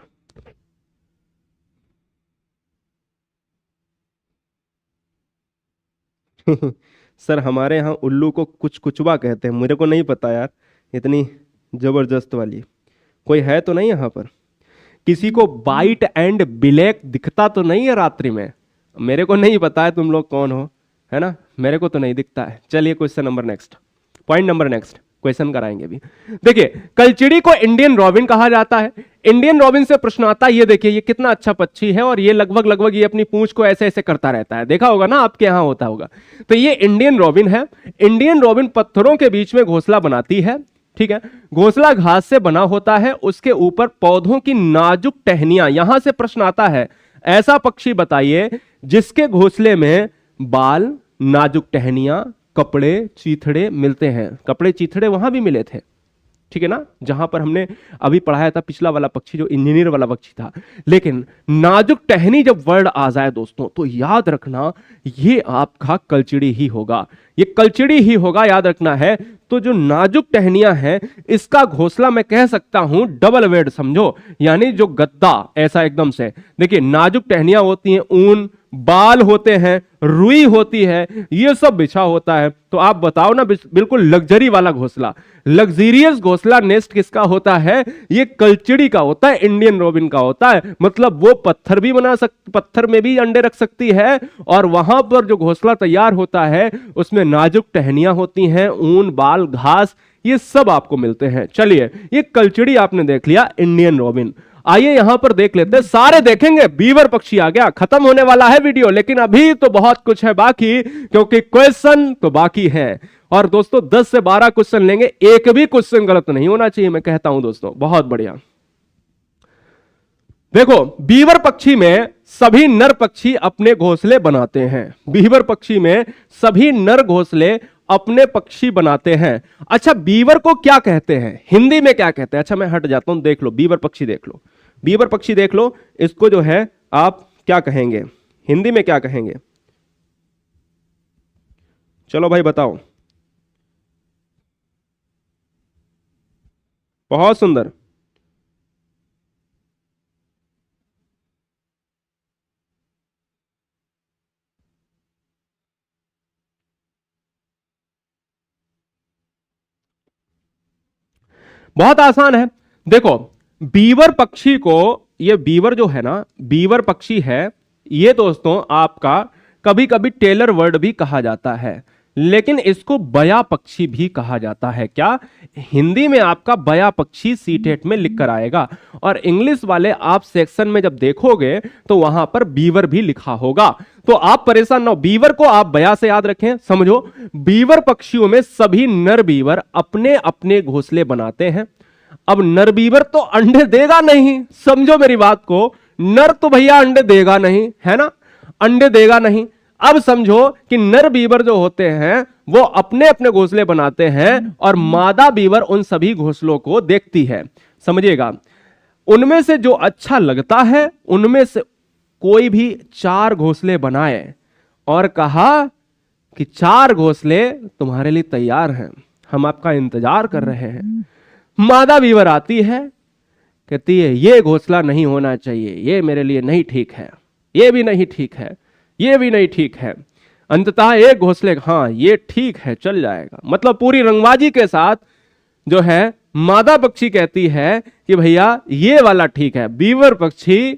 सर हमारे यहाँ उल्लू को कुछ कुचवा कहते हैं, मेरे को नहीं पता यार, इतनी जबरदस्त वाली कोई है तो नहीं यहाँ पर। किसी को वाइट एंड ब्लैक दिखता तो नहीं है रात्रि में, मेरे को नहीं पता है तुम लोग कौन हो, है ना, मेरे को तो नहीं दिखता है। चलिए question number next, point number next, question कराएंगे भी। देखिए कलचिड़ी को इंडियन रॉबिन कहा जाता है। इंडियन रॉबिन से प्रश्न आता है, ये देखिए ये कितना अच्छा पक्षी है, और ये लगभग ये अपनी पूंछ को ऐसे ऐसे करता रहता है, देखा होगा ना, आपके यहां होता होगा। तो ये इंडियन रॉबिन है। इंडियन रॉबिन पत्थरों के बीच में घोंसला बनाती है। ठीक है, घोंसला घास से बना होता है, उसके ऊपर पौधों की नाजुक टहनियां। यहां से प्रश्न आता है, ऐसा पक्षी बताइए जिसके घोंसले में बाल, नाजुक टहनियां, कपड़े, चीथड़े मिलते हैं। कपड़े चीथड़े वहां भी मिले थे, ठीक है ना, जहां पर हमने अभी पढ़ाया था पिछला वाला पक्षी जो इंजीनियर वाला पक्षी था। लेकिन नाजुक टहनी जब वर्ड आ जाए दोस्तों, तो याद रखना ये आपका कलचिड़ी ही होगा, ये कलचिड़ी ही होगा, याद रखना है। तो जो नाजुक टहनियां हैं, इसका घोंसला मैं कह सकता हूं डबल बेड समझो, यानी जो गद्दा ऐसा एकदम से। देखिए नाजुक टहनियां होती हैं ऊन, बाल होते हैं, रुई होती है, ये सब बिछा होता है। तो आप बताओ ना, बिल्कुल लग्जरी वाला घोंसला, लग्जरियस घोंसला नेस्ट किसका होता है? ये कलचिड़ी का होता है, इंडियन रोबिन का होता है। मतलब वो पत्थर में भी अंडे रख सकती है, और वहां पर जो घोंसला तैयार होता है उसमें नाजुक टहनियां होती हैं, ऊन, बाल, घास, ये सब आपको मिलते हैं। चलिए, ये कलचिड़ी आपने देख लिया, इंडियन रोबिन। आइए यहां पर देख लेते हैं, सारे देखेंगे। बीवर पक्षी आ गया, खत्म होने वाला है वीडियो, लेकिन अभी तो बहुत कुछ है बाकी, क्योंकि क्वेश्चन तो बाकी है। और दोस्तों 10 से 12 क्वेश्चन लेंगे, एक भी क्वेश्चन गलत नहीं होना चाहिए, मैं कहता हूं दोस्तों। बहुत बढ़िया। देखो, बीवर पक्षी में सभी नर पक्षी अपने घोंसले बनाते हैं। बीवर पक्षी में सभी नर घोंसले अपने पक्षी बनाते हैं। अच्छा, बीवर को क्या कहते हैं हिंदी में, क्या कहते हैं? अच्छा, मैं हट जाता हूं, देख लो बीवर पक्षी देख लो, बीवर पक्षी देख लो, इसको जो है आप क्या कहेंगे हिंदी में, क्या कहेंगे? चलो भाई बताओ। बहुत सुंदर। बहुत आसान है। देखो, बीवर पक्षी को, ये बीवर जो है ना, बीवर पक्षी है, ये दोस्तों आपका कभी कभी टेलर वर्ड भी कहा जाता है, लेकिन इसको बया पक्षी भी कहा जाता है। क्या? हिंदी में आपका बया पक्षी सीटेट में लिख कर आएगा, और इंग्लिश वाले आप सेक्शन में जब देखोगे तो वहां पर बीवर भी लिखा होगा। तो आप परेशान ना हो, बीवर को आप बया से याद रखें। समझो, बीवर पक्षियों में सभी नर बीवर अपने अपने घोंसले बनाते हैं। अब नर बीवर तो अंडे देगा नहीं, समझो मेरी बात को, नर तो भैया अंडे देगा नहीं, है ना, अंडे देगा नहीं। अब समझो कि नर बीवर जो होते हैं वो अपने अपने घोंसले बनाते हैं, और मादा बीवर उन सभी घोंसलों को देखती है। समझिएगा, उनमें से जो अच्छा लगता है उनमें से कोई भी 4 घोंसले बनाए, और कहा कि 4 घोंसले तुम्हारे लिए तैयार हैं, हम आपका इंतजार कर रहे हैं। मादा बीवर आती है, कहती है ये घोंसला नहीं होना चाहिए, ये मेरे लिए नहीं ठीक है, ये भी नहीं ठीक है, ये भी नहीं ठीक है। अंततः एक घोंसले, हाँ ये ठीक है, चल जाएगा। मतलब पूरी रंगबाजी के साथ जो है मादा पक्षी कहती है कि भैया ये वाला ठीक है। बीवर पक्षी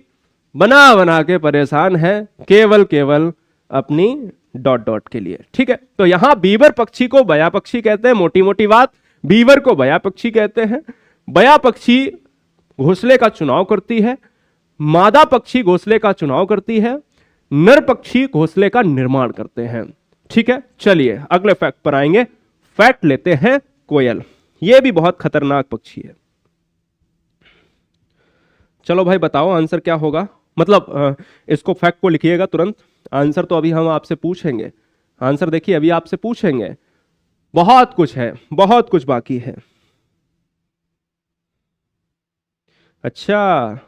बना बना के परेशान है, केवल केवल अपनी डॉट डॉट के लिए। ठीक है, तो यहां बीवर पक्षी को बया पक्षी कहते हैं, मोटी मोटी बात, बीवर को बया पक्षी कहते हैं। बया पक्षी घोंसले का चुनाव करती है, मादा पक्षी घोंसले का चुनाव करती है, नर पक्षी घोंसले का निर्माण करते हैं। ठीक है, चलिए अगले फैक्ट पर आएंगे। फैक्ट लेते हैं कोयल, यह भी बहुत खतरनाक पक्षी है। चलो भाई बताओ आंसर क्या होगा, मतलब इसको फैक्ट को लिखिएगा तुरंत, आंसर तो अभी हम आपसे पूछेंगे। आंसर देखिए अभी आपसे पूछेंगे, बहुत कुछ है, बहुत कुछ बाकी है। अच्छा,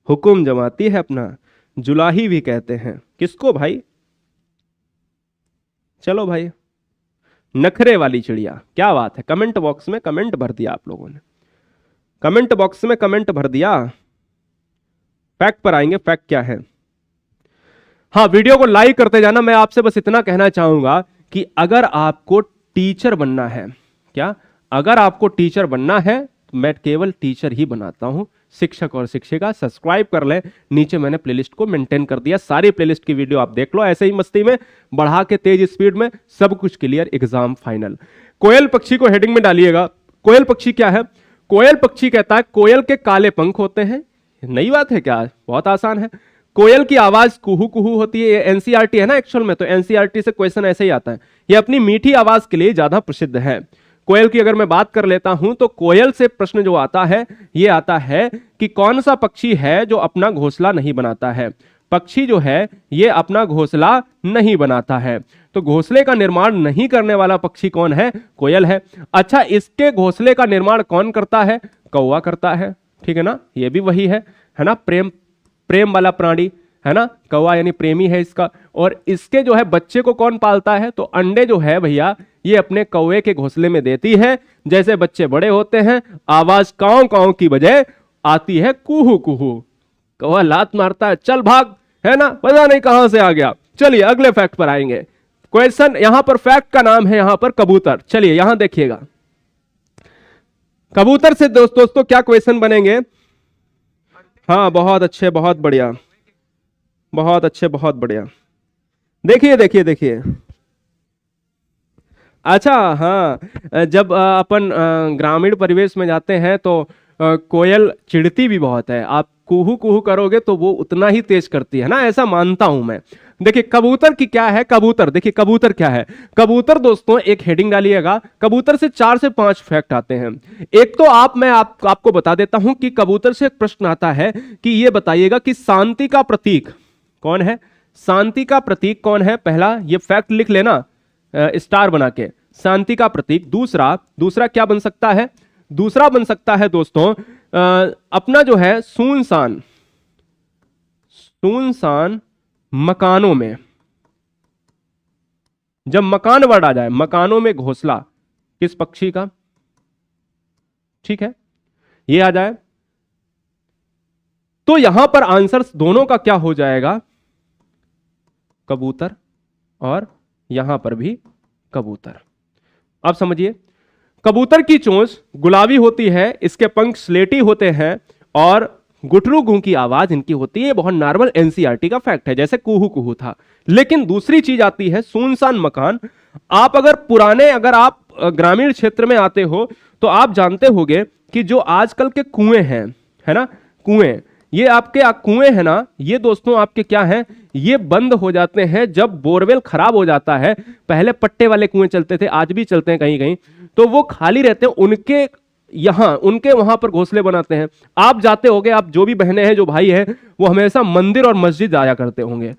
हुक्म जमाती है अपना, जुलाही भी कहते हैं किसको भाई? चलो भाई, नखरे वाली चिड़िया। क्या बात है, कमेंट बॉक्स में कमेंट भर दिया आप लोगों ने, कमेंट बॉक्स में कमेंट भर दिया। फैक्ट पर आएंगे, फैक्ट क्या है? हाँ, वीडियो को लाइक करते जाना। मैं आपसे बस इतना कहना चाहूंगा कि अगर आपको टीचर बनना है, क्या अगर आपको टीचर बनना है तो मैं केवल टीचर ही बनाता हूं, शिक्षक और शिक्षिका। सब्सक्राइब कर लें, नीचे मैंने प्लेलिस्ट को मेंटेन कर दिया, सारी प्लेलिस्ट की वीडियो आप देख लो ऐसे ही मस्ती में, बढ़ा के तेज स्पीड में, सब कुछ क्लियर, एग्जाम फाइनल। कोयल पक्षी को हेडिंग में डालिएगा। कोयल पक्षी क्या है? कोयल पक्षी कहता है कोयल के काले पंख होते हैं। नई बात है क्या? बहुत आसान है। कोयल की आवाज कुहू कुहू होती है, ये एनसीईआरटी है ना एक्चुअल में, तो एनसीईआरटी से क्वेश्चन ऐसे ही आता है। ये अपनी मीठी आवाज के लिए ज्यादा प्रसिद्ध है। कोयल की अगर मैं बात कर लेता हूं तो कोयल से प्रश्न जो आता है ये आता है कि कौन सा पक्षी है जो अपना घोंसला नहीं बनाता है? पक्षी जो है ये अपना घोंसला नहीं बनाता है, तो घोंसले का निर्माण नहीं करने वाला पक्षी कौन है? कोयल है। अच्छा, इसके घोंसले का निर्माण कौन करता है? कौवा करता है, ठीक है ना, ये भी वही है ना, प्रेम वाला प्राणी है ना, कौवा यानी प्रेमी है इसका। और इसके जो है बच्चे को कौन पालता है? तो अंडे जो है भैया ये अपने कौवे के घोंसले में देती है। जैसे बच्चे बड़े होते हैं, आवाज काऊ काऊ की बजाय आती है कुहू कुहू, कौवा लात मारता है, चल भाग, है ना, पता नहीं कहां से आ गया। चलिए अगले फैक्ट पर आएंगे। क्वेश्चन यहां पर फैक्ट का नाम है यहां पर कबूतर। चलिए यहां देखिएगा कबूतर से दोस्तों क्या क्वेश्चन बनेंगे। हाँ बहुत अच्छे, बहुत बढ़िया, बहुत अच्छे, बहुत बढ़िया। देखिए देखिए देखिए, अच्छा हाँ, जब अपन ग्रामीण परिवेश में जाते हैं तो कोयल चिढ़ती भी बहुत है। आप कुहू कुहू करोगे तो वो उतना ही तेज करती है ना, ऐसा मानता हूं मैं। देखिए कबूतर की क्या है, कबूतर देखिए कबूतर क्या है। कबूतर दोस्तों, एक हेडिंग डालिएगा, कबूतर से 4 से 5 फैक्ट आते हैं। एक तो मैं आपको बता देता हूं कि कबूतर से एक प्रश्न आता है कि ये बताइएगा कि शांति का प्रतीक कौन है। शांति का प्रतीक कौन है, पहला ये फैक्ट लिख लेना स्टार बना के, शांति का प्रतीक। दूसरा क्या बन सकता है, दूसरा बन सकता है दोस्तों अपना जो है सुनसान मकानों में, जब मकान वर्ड आ जाए, मकानों में घोंसला किस पक्षी का, ठीक है, ये आ जाए तो यहां पर आंसर दोनों का क्या हो जाएगा, कबूतर, और यहां पर भी कबूतर। अब समझिए, कबूतर की चोंच गुलाबी होती है, इसके पंख स्लेटी होते हैं और गुटरू गूं की आवाज इनकी होती है। बहुत नॉर्मल एनसीईआरटी का फैक्ट है, जैसे कुहू कुहू था। लेकिन दूसरी चीज आती है सुनसान मकान। अगर आप ग्रामीण क्षेत्र में आते हो तो आप जानते होंगे कि जो आजकल के कुएं हैं, है ना, कुएं, ये आपके कुएं है ना, ये दोस्तों आपके क्या हैं, ये बंद हो जाते हैं जब बोरवेल खराब हो जाता है। पहले पट्टे वाले कुएं चलते थे, आज भी चलते हैं कहीं कहीं, तो वो खाली रहते हैं, उनके वहां पर घोंसले बनाते हैं। आप जाते होंगे, आप जो भी बहनें हैं जो भाई हैं, वो हमेशा मंदिर और मस्जिद आया करते होंगे,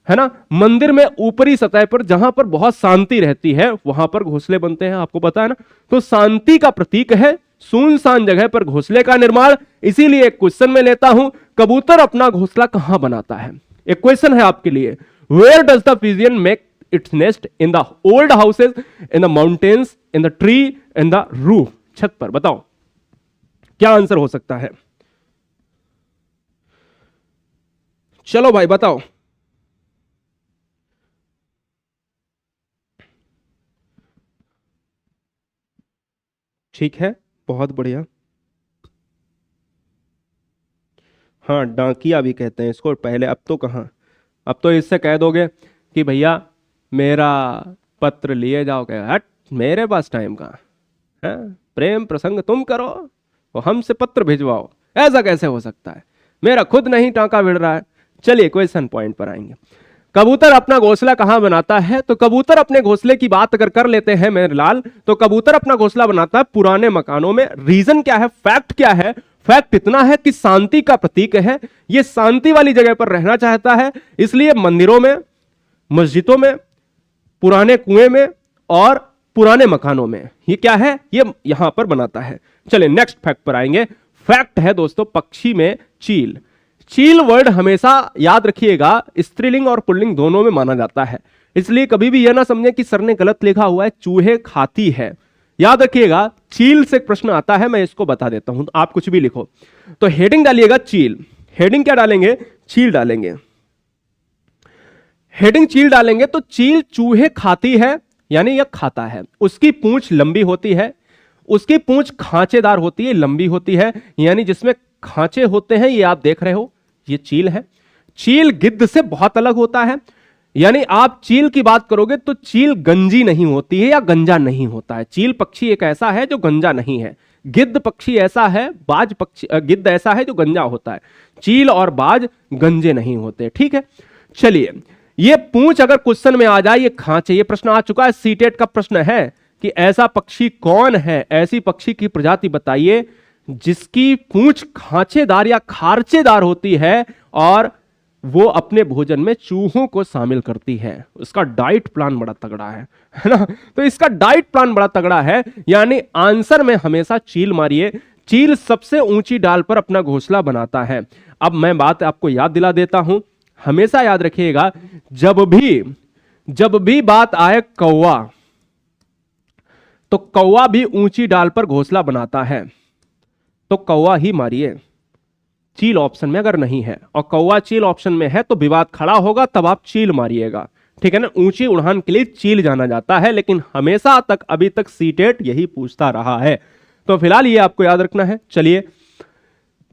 है ना। मंदिर में ऊपरी सतह पर जहां पर बहुत शांति रहती है वहां पर घोंसले बनते हैं, आपको पता है ना। तो शांति का प्रतीक है सुनसान जगह पर घोंसले का निर्माण। इसीलिए एक क्वेश्चन में लेता हूं, कबूतर अपना घोंसला कहां बनाता है। एक क्वेश्चन है आपके लिए, where does the pigeon make its nest, in the old houses, in the mountains, in the tree, in the roof, छत पर। बताओ क्या आंसर हो सकता है, चलो भाई बताओ। ठीक है, बहुत बढ़िया। हाँ डांकिया भी कहते हैं इसको, पहले, अब तो कहाँ, अब तो इससे कह दोगे कि भैया मेरा पत्र लिए जाओगे, हट मेरे पास टाइम कहाँ है, प्रेम प्रसंग तुम करो और हमसे पत्र भिजवाओ, ऐसा कैसे हो सकता है, मेरा खुद नहीं टांका भिड़ रहा है। चलिए क्वेश्चन पॉइंट पर आएंगे। कबूतर अपना घोंसला कहां बनाता है, तो कबूतर अपने घोंसले की बात अगर कर लेते हैं मेरे लाल, तो कबूतर अपना घोंसला बनाता है पुराने मकानों में। रीजन क्या है, फैक्ट क्या है, फैक्ट इतना है कि शांति का प्रतीक है, ये शांति वाली जगह पर रहना चाहता है, इसलिए मंदिरों में, मस्जिदों में, पुराने कुएं में और पुराने मकानों में ये क्या है, ये यहां पर बनाता है। चलिए नेक्स्ट फैक्ट पर आएंगे। फैक्ट है दोस्तों पक्षी में चील। चील वर्ड हमेशा याद रखिएगा स्त्रीलिंग और पुल्लिंग दोनों में माना जाता है, इसलिए कभी भी यह ना समझे कि सर ने गलत लिखा हुआ है, चूहे खाती है। याद रखिएगा चील से प्रश्न आता है, मैं इसको बता देता हूं, आप कुछ भी लिखो तो हेडिंग डालिएगा चील। हेडिंग क्या डालेंगे, चील डालेंगे। हेडिंग चील डालेंगे तो चील चूहे खाती है, यानी यह खाता है। उसकी पूंछ लंबी होती है, उसकी पूंछ खांचेदार होती है, लंबी होती है, यानी जिसमें खांचे होते हैं, ये आप देख रहे हो, ये चील है। चील गिद्ध से बहुत अलग होता है, यानी आप चील की बात करोगे तो चील गंजी नहीं होती है या गंजा नहीं होता है। चील पक्षी एक ऐसा है जो गंजा नहीं है। गिद्ध पक्षी ऐसा है, बाज पक्षी, गिद्ध ऐसा है जो गंजा होता है। चील और बाज गंजे नहीं होते, ठीक है। चलिए ये पूंछ अगर क्वेश्चन में आ जाए, ये खांचे, ये प्रश्न आ चुका है, सीटेट का प्रश्न है कि ऐसा पक्षी कौन है, ऐसी पक्षी की प्रजाति बताइए जिसकी पूंछ खांचेदार या खारचेदार होती है और वो अपने भोजन में चूहों को शामिल करती है। उसका डाइट प्लान बड़ा तगड़ा है ना। तो इसका डाइट प्लान बड़ा तगड़ा है, यानी आंसर में हमेशा चील मारिए। चील सबसे ऊंची डाल पर अपना घोंसला बनाता है। अब मैं बात आपको याद दिला देता हूं, हमेशा याद रखिएगा, जब भी बात आए कौवा, तो कौवा भी ऊंची डाल पर घोंसला बनाता है, तो कौवा ही मारिए। चील ऑप्शन में अगर नहीं है और कौवा चील ऑप्शन में है तो विवाद खड़ा होगा, तब आप चील मारिएगा, ठीक है ना। ऊंची उड़ान के लिए चील जाना जाता है, लेकिन हमेशा तक अभी तक सीटेट यही पूछता रहा है। तो फिलहाल ये आपको याद रखना है। चलिए,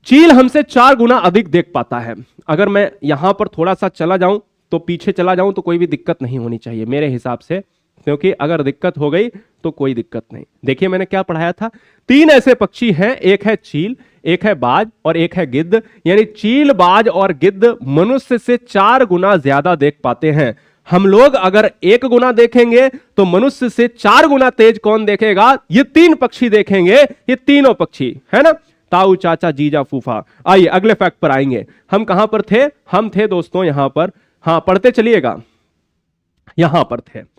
चील हमसे 4 गुना अधिक देख पाता है। अगर मैं यहां पर थोड़ा सा चला जाऊं तो पीछे चला जाऊं तो कोई भी दिक्कत नहीं होनी चाहिए मेरे हिसाब से, क्योंकि अगर दिक्कत हो गई तो कोई दिक्कत नहीं। देखिए मैंने क्या पढ़ाया था, 3 ऐसे पक्षी हैं, एक है चील, एक है बाज और एक है गिद्ध। यानी चील, बाज और गिद्ध मनुष्य से 4 गुना ज्यादा देख पाते हैं। हम लोग अगर 1 गुना देखेंगे तो मनुष्य से 4 गुना तेज कौन देखेगा? ये 3 पक्षी देखेंगे, ये तीनों पक्षी, है ना। ताऊ, चाचा, जीजा, फूफा। आइए अगले फैक्ट पर आएंगे। हम कहां पर थे? हम थे दोस्तों यहां पर, हां पढ़ते चलिएगा, यहां पर थे।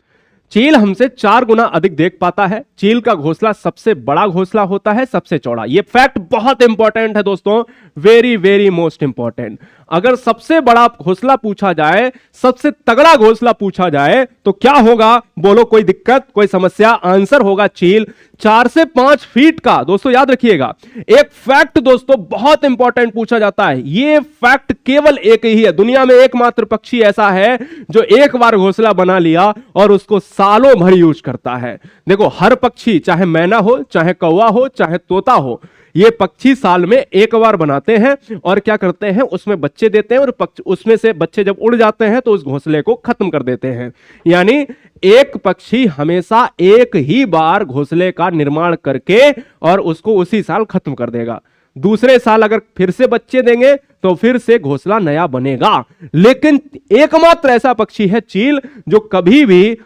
चील हमसे 4 गुना अधिक देख पाता है। चील का घोंसला सबसे बड़ा घोंसला होता है, सबसे चौड़ा। यह फैक्ट बहुत इंपॉर्टेंट है दोस्तों, वेरी वेरी मोस्ट इंपॉर्टेंट। अगर सबसे बड़ा घोंसला पूछा जाए, सबसे तगड़ा घोंसला पूछा जाए तो क्या होगा? बोलो, कोई दिक्कत, कोई समस्या? आंसर होगा चील। 4 से 5 फीट का। दोस्तों याद रखिएगा, एक फैक्ट दोस्तों बहुत इंपॉर्टेंट पूछा जाता है। यह फैक्ट केवल एक ही है, दुनिया में एकमात्र पक्षी ऐसा है जो एक बार घोंसला बना लिया और उसको सालों भर यूज करता है। देखो, हर पक्षी, चाहे मैना हो, चाहे कौवा हो, चाहे तोता हो, ये पक्षी साल में एक बार बनाते हैं और क्या करते हैं, उसमें बच्चे देते हैं और उसमें से बच्चे जब उड़ जाते हैं तो उस घोंसले को खत्म कर देते हैं। यानी एक पक्षी हमेशा एक ही बार घोंसले का निर्माण करके और उसको उसी साल खत्म कर देगा। दूसरे साल अगर फिर से बच्चे देंगे तो फिर से घोंसला नया बनेगा। लेकिन एकमात्र ऐसा पक्षी है चील जो कभी भी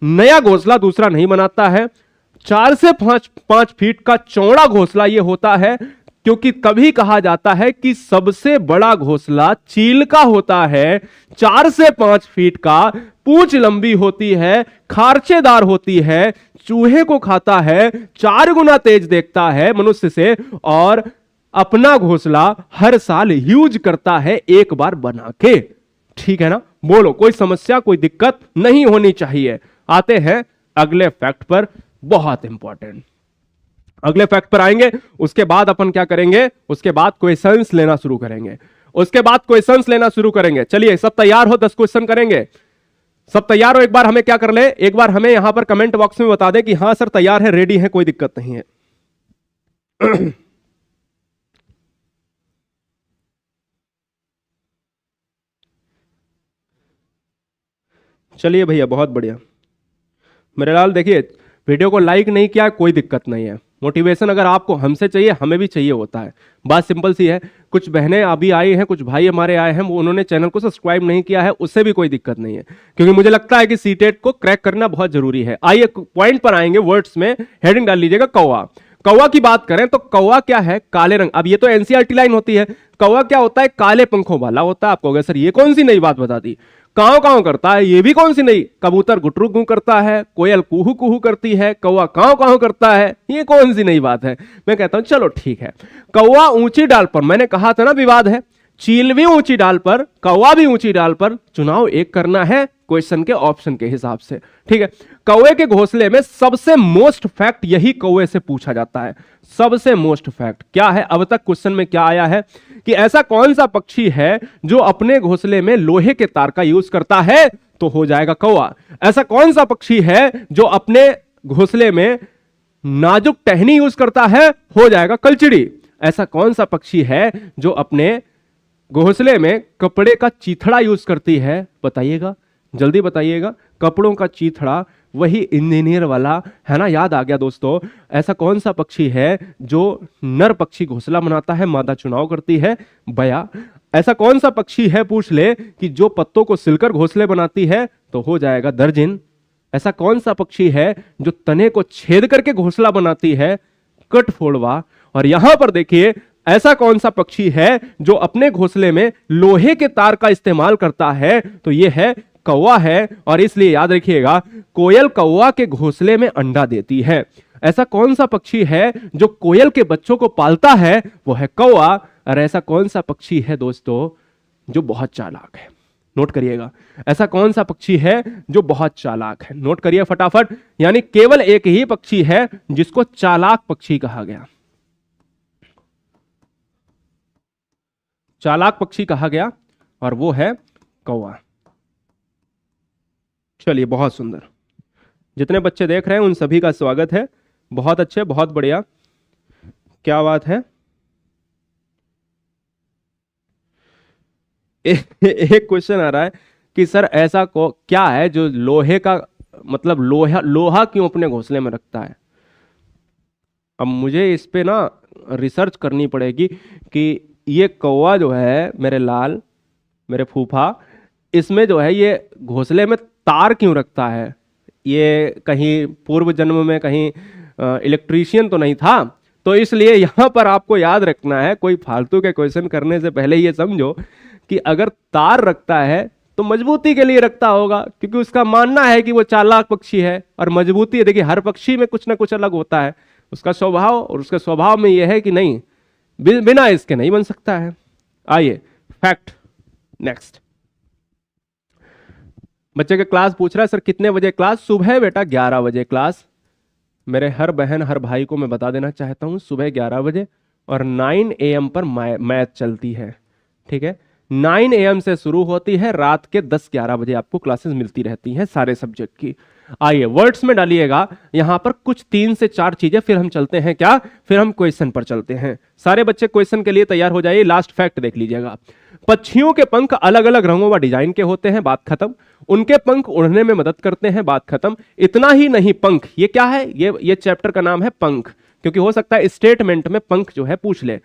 नया घोंसला दूसरा नहीं बनाता है। 4 से 5 फीट का चौड़ा घोंसला यह होता है, क्योंकि कभी कहा जाता है कि सबसे बड़ा घोंसला चील का होता है। 4 से 5 फीट का, पूंछ लंबी होती है, खारचेदार होती है, चूहे को खाता है, 4 गुना तेज देखता है मनुष्य से और अपना घोंसला हर साल यूज करता है एक बार बना के। ठीक है ना। बोलो, कोई समस्या, कोई दिक्कत नहीं होनी चाहिए। आते हैं अगले फैक्ट पर, बहुत इंपॉर्टेंट। अगले फैक्ट पर आएंगे, उसके बाद अपन क्या करेंगे, उसके बाद क्वेश्चंस लेना शुरू करेंगे। चलिए सब तैयार हो, 10 क्वेश्चन करेंगे। सब तैयार हो? एक बार हमें क्या कर ले, एक बार हमें यहां पर कमेंट बॉक्स में बता दे कि हां सर तैयार है, रेडी है, कोई दिक्कत नहीं है। चलिए भैया, बहुत बढ़िया। मेरे लाल देखिए, वीडियो को लाइक नहीं किया, कोई दिक्कत नहीं है। मोटिवेशन अगर आपको हमसे चाहिए, हमें भी चाहिए होता है। बात सिंपल सी है। कुछ बहनें अभी आई हैं, कुछ भाई हमारे आए हैं, उन्होंने चैनल को सब्सक्राइब नहीं किया है, उससे भी कोई दिक्कत नहीं है, क्योंकि मुझे लगता है कि सीटेट को क्रैक करना बहुत जरूरी है। आइए पॉइंट पर आएंगे। वर्ड्स में हेडिंग डाल लीजिएगा कौवा। कौवा की बात करें तो कौवा क्या है? काले रंग। अब ये तो एनसीईआरटी लाइन होती है। कौवा क्या होता है? काले पंखों वाला होता है। आप कहोगे सर ये कौन सी नई बात बता दी, कांव कांव करता है, ये भी कौन सी नई? कबूतर गुटरू गू करता है, कोयल कुहू कुहू करती है, कौवा कांव कांव करता है, ये कौन सी नई बात है? मैं कहता हूं चलो ठीक है। कौवा ऊंची डाल पर, मैंने कहा था ना विवाद है। चील भी ऊंची डाल पर, कौवा भी ऊंची डाल पर, चुनाव एक करना है क्वेश्चन के ऑप्शन के हिसाब से। ठीक है। कौवे के घोंसले में सबसे मोस्ट फैक्ट यही कौवे से पूछा जाता है। सबसे मोस्ट फैक्ट क्या है? अब तक क्वेश्चन में क्या आया है कि ऐसा कौन सा पक्षी है जो अपने घोंसले में लोहे के तार का यूज करता है? तो हो जाएगा कौवा। ऐसा कौन सा पक्षी है जो अपने घोंसले में नाजुक टहनी यूज करता है? हो जाएगा कलचिड़ी। ऐसा कौन सा पक्षी है जो अपने घोंसले में कपड़े का चीथड़ा यूज करती है? बताइएगा, जल्दी बताइएगा। कपड़ों का चीथड़ा, वही इंजीनियर वाला, है ना। याद आ गया दोस्तों। ऐसा कौन सा पक्षी है जो नर पक्षी घोंसला बनाता है, मादा चुनाव करती है? बया। ऐसा कौन सा पक्षी है, पूछ ले, कि जो पत्तों को सिलकर घोंसले बनाती है? तो हो जाएगा दर्जिन। ऐसा कौन सा पक्षी है जो तने को छेद करके घोंसला बनाती है? कठफोड़वा। और यहां पर देखिए, ऐसा कौन सा पक्षी है जो अपने घोंसले में लोहे के तार का इस्तेमाल करता है? तो यह है कौवा है। और इसलिए याद रखिएगा, कोयल कौवा के घोंसले में अंडा देती है। ऐसा कौन सा पक्षी है जो कोयल के बच्चों को पालता है? वो है कौवा। और ऐसा कौन सा पक्षी है दोस्तों जो बहुत चालाक है? नोट करिएगा, ऐसा कौन सा पक्षी है जो बहुत चालाक है? नोट करिए फटाफट। यानी केवल एक ही पक्षी है जिसको चालाक पक्षी कहा गया। चालाक पक्षी कहा गया और वो है कौवा। चलिए, बहुत सुंदर। जितने बच्चे देख रहे हैं उन सभी का स्वागत है। बहुत अच्छे, बहुत बढ़िया, क्या बात है। एक क्वेश्चन आ रहा है कि सर ऐसा को क्या है जो लोहे का, मतलब लोहा क्यों अपने घोंसले में रखता है। अब मुझे इस पे ना रिसर्च करनी पड़ेगी कि ये कौवा जो है मेरे लाल, मेरे फूफा, इसमें जो है ये घोंसले में तार क्यों रखता है। ये कहीं पूर्व जन्म में कहीं इलेक्ट्रीशियन तो नहीं था, तो इसलिए यहां पर आपको याद रखना है, कोई फालतू के क्वेश्चन करने से पहले ये समझो कि अगर तार रखता है तो मजबूती के लिए रखता होगा, क्योंकि उसका मानना है कि वो चालाक पक्षी है। और मजबूती, देखिए हर पक्षी में कुछ ना कुछ अलग होता है उसका स्वभाव, और उसके स्वभाव में यह है कि नहीं, बिना इसके नहीं बन सकता है। आइए फैक्ट नेक्स्ट। बच्चे का क्लास पूछ रहा है सर कितने बजे क्लास। सुबह बेटा 11 बजे क्लास। मेरे हर बहन हर भाई को मैं बता देना चाहता हूं, सुबह 11 बजे और 9 AM पर मैथ चलती है। ठीक है, 9 AM से शुरू होती है, रात के 10-11 बजे आपको क्लासेस मिलती रहती हैं सारे सब्जेक्ट की। आइए वर्ड्स में डालिएगा यहां पर कुछ 3 से 4 चीजें, फिर हम चलते हैं क्या, फिर हम क्वेश्चन पर चलते हैं। सारे बच्चे क्वेश्चन के लिए तैयार हो जाइए। लास्ट फैक्ट देख लीजिएगा। पक्षियों के पंख अलग अलग रंगों व डिजाइन के होते हैं, बात खत्म। उनके पंख उड़ने में मदद करते हैं, बात खत्म। इतना ही नहीं, पंख ये क्या है, ये चैप्टर का नाम है पंख, क्योंकि हो सकता है स्टेटमेंट में पंख जो है पूछ ले।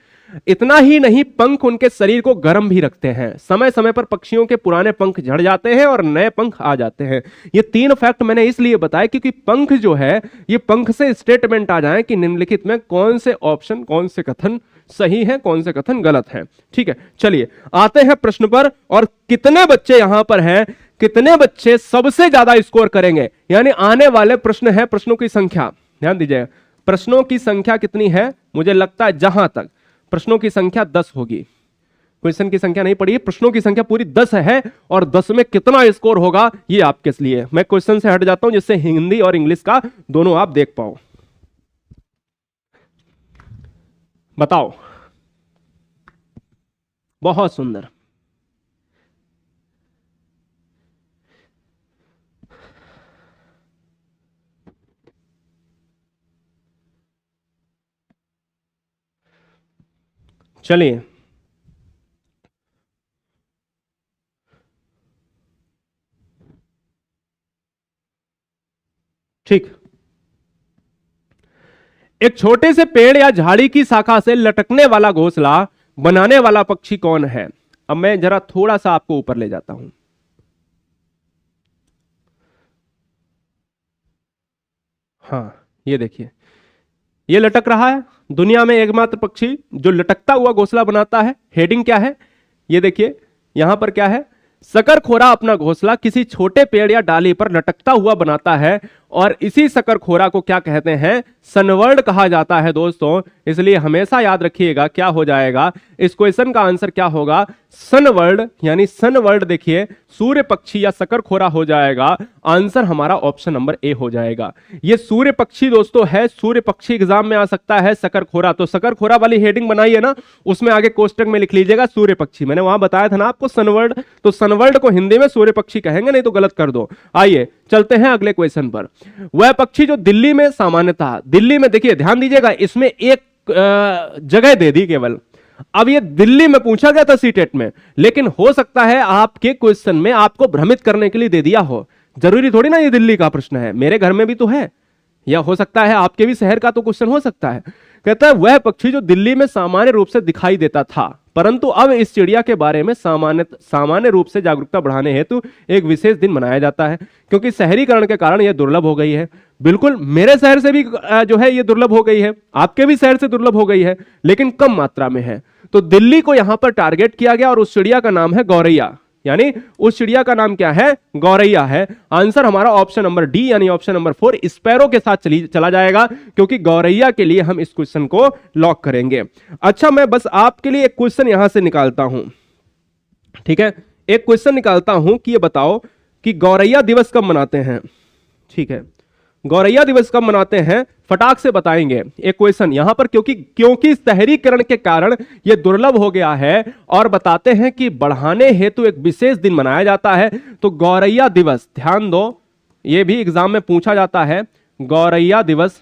इतना ही नहीं, पंख उनके शरीर को गर्म भी रखते हैं। समय समय पर पक्षियों के पुराने पंख झड़ जाते हैं और नए पंख आ जाते हैं। ये 3 फैक्ट मैंने इसलिए बताया क्योंकि पंख जो है, ये पंख से स्टेटमेंट आ जाए कि निम्नलिखित में कौन से ऑप्शन, कौन से कथन सही है, कौन से कथन गलत है। ठीक है, चलिए आते हैं प्रश्न पर। और कितने बच्चे यहां पर हैं, कितने बच्चे सबसे ज्यादा स्कोर करेंगे, यानी आने वाले प्रश्न है, प्रश्नों की संख्या ध्यान दीजिएगा। प्रश्नों की संख्या कितनी है, मुझे लगता है जहां तक प्रश्नों की संख्या 10 होगी। क्वेश्चन की संख्या नहीं पड़ी, प्रश्नों की संख्या पूरी 10 है। और 10 में कितना स्कोर होगा ये आपके लिए। मैं क्वेश्चन से हट जाता हूं जिससे हिंदी और इंग्लिश का दोनों आप देख पाओ। बताओ। बहुत सुंदर। चलिए, ठीक। एक छोटे से पेड़ या झाड़ी की शाखा से लटकने वाला घोंसला बनाने वाला पक्षी कौन है। अब मैं जरा थोड़ा सा आपको ऊपर ले जाता हूं। हाँ, ये देखिए, ये लटक रहा है। दुनिया में एकमात्र पक्षी जो लटकता हुआ घोंसला बनाता है। हेडिंग क्या है, ये देखिए यहां पर क्या है, शकरखोरा अपना घोंसला किसी छोटे पेड़ या डाली पर लटकता हुआ बनाता है, और इसी शकरखोरा को क्या कहते हैं, सनवर्ड कहा जाता है दोस्तों। इसलिए हमेशा याद रखिएगा क्या हो जाएगा, इस क्वेश्चन का आंसर क्या होगा, सनवर्ड। यानी सनवर्ड देखिए सूर्य पक्षी या शकरखोरा हो जाएगा। आंसर हमारा ऑप्शन नंबर ए हो जाएगा। ये सूर्य पक्षी दोस्तों है, सूर्य पक्षी एग्जाम में आ सकता है। शकरखोरा, तो शकरखोरा वाली हेडिंग बनाइए ना, उसमें आगे कोष्टक में लिख लीजिएगा सूर्य पक्षी। मैंने वहां बताया था ना आपको सनवर्ड, तो सनवर्ड को हिंदी में सूर्य पक्षी कहेंगे, नहीं तो गलत कर दो। आइए चलते हैं अगले क्वेश्चन पर। वह पक्षी जो दिल्ली में सामान्यतः, दिल्ली में देखिए ध्यान दीजिएगा, इसमें एक जगह दे दी केवल। अब ये दिल्ली में पूछा गया था सीटेट में, लेकिन हो सकता है आपके क्वेश्चन में आपको भ्रमित करने के लिए दे दिया हो। जरूरी थोड़ी ना ये दिल्ली का प्रश्न है, मेरे घर में भी तो है, या हो सकता है आपके भी शहर का तो क्वेश्चन हो सकता है। कहता है वह पक्षी जो दिल्ली में सामान्य रूप से दिखाई देता था, परंतु अब इस चिड़िया के बारे में सामान्य रूप से जागरूकता बढ़ाने हेतु एक विशेष दिन मनाया जाता है, क्योंकि शहरीकरण के कारण यह दुर्लभ हो गई है। बिल्कुल, मेरे शहर से भी जो है ये दुर्लभ हो गई है, आपके भी शहर से दुर्लभ हो गई है, लेकिन कम मात्रा में है। तो दिल्ली को यहां पर टारगेट किया गया, और उस चिड़िया का नाम है गौरैया। यानी उस चिड़िया का नाम क्या है, गौरैया है। आंसर हमारा ऑप्शन नंबर डी यानी ऑप्शन नंबर 4 स्पैरो के साथ चला जाएगा, क्योंकि गौरैया के लिए हम इस क्वेश्चन को लॉक करेंगे। अच्छा, मैं बस आपके लिए एक क्वेश्चन यहां से निकालता हूं, ठीक है, एक क्वेश्चन निकालता हूं कि ये बताओ कि गौरैया दिवस कब मनाते हैं। ठीक है, गौरैया दिवस कब मनाते हैं, फटाक से बताएंगे। एक क्वेश्चन यहां पर, क्योंकि शहरीकरण के कारण यह दुर्लभ हो गया है, और बताते हैं कि बढ़ाने हेतु एक विशेष दिन मनाया जाता है। तो गौरैया दिवस, ध्यान दो, यह भी एग्जाम में पूछा जाता है, गौरैया दिवस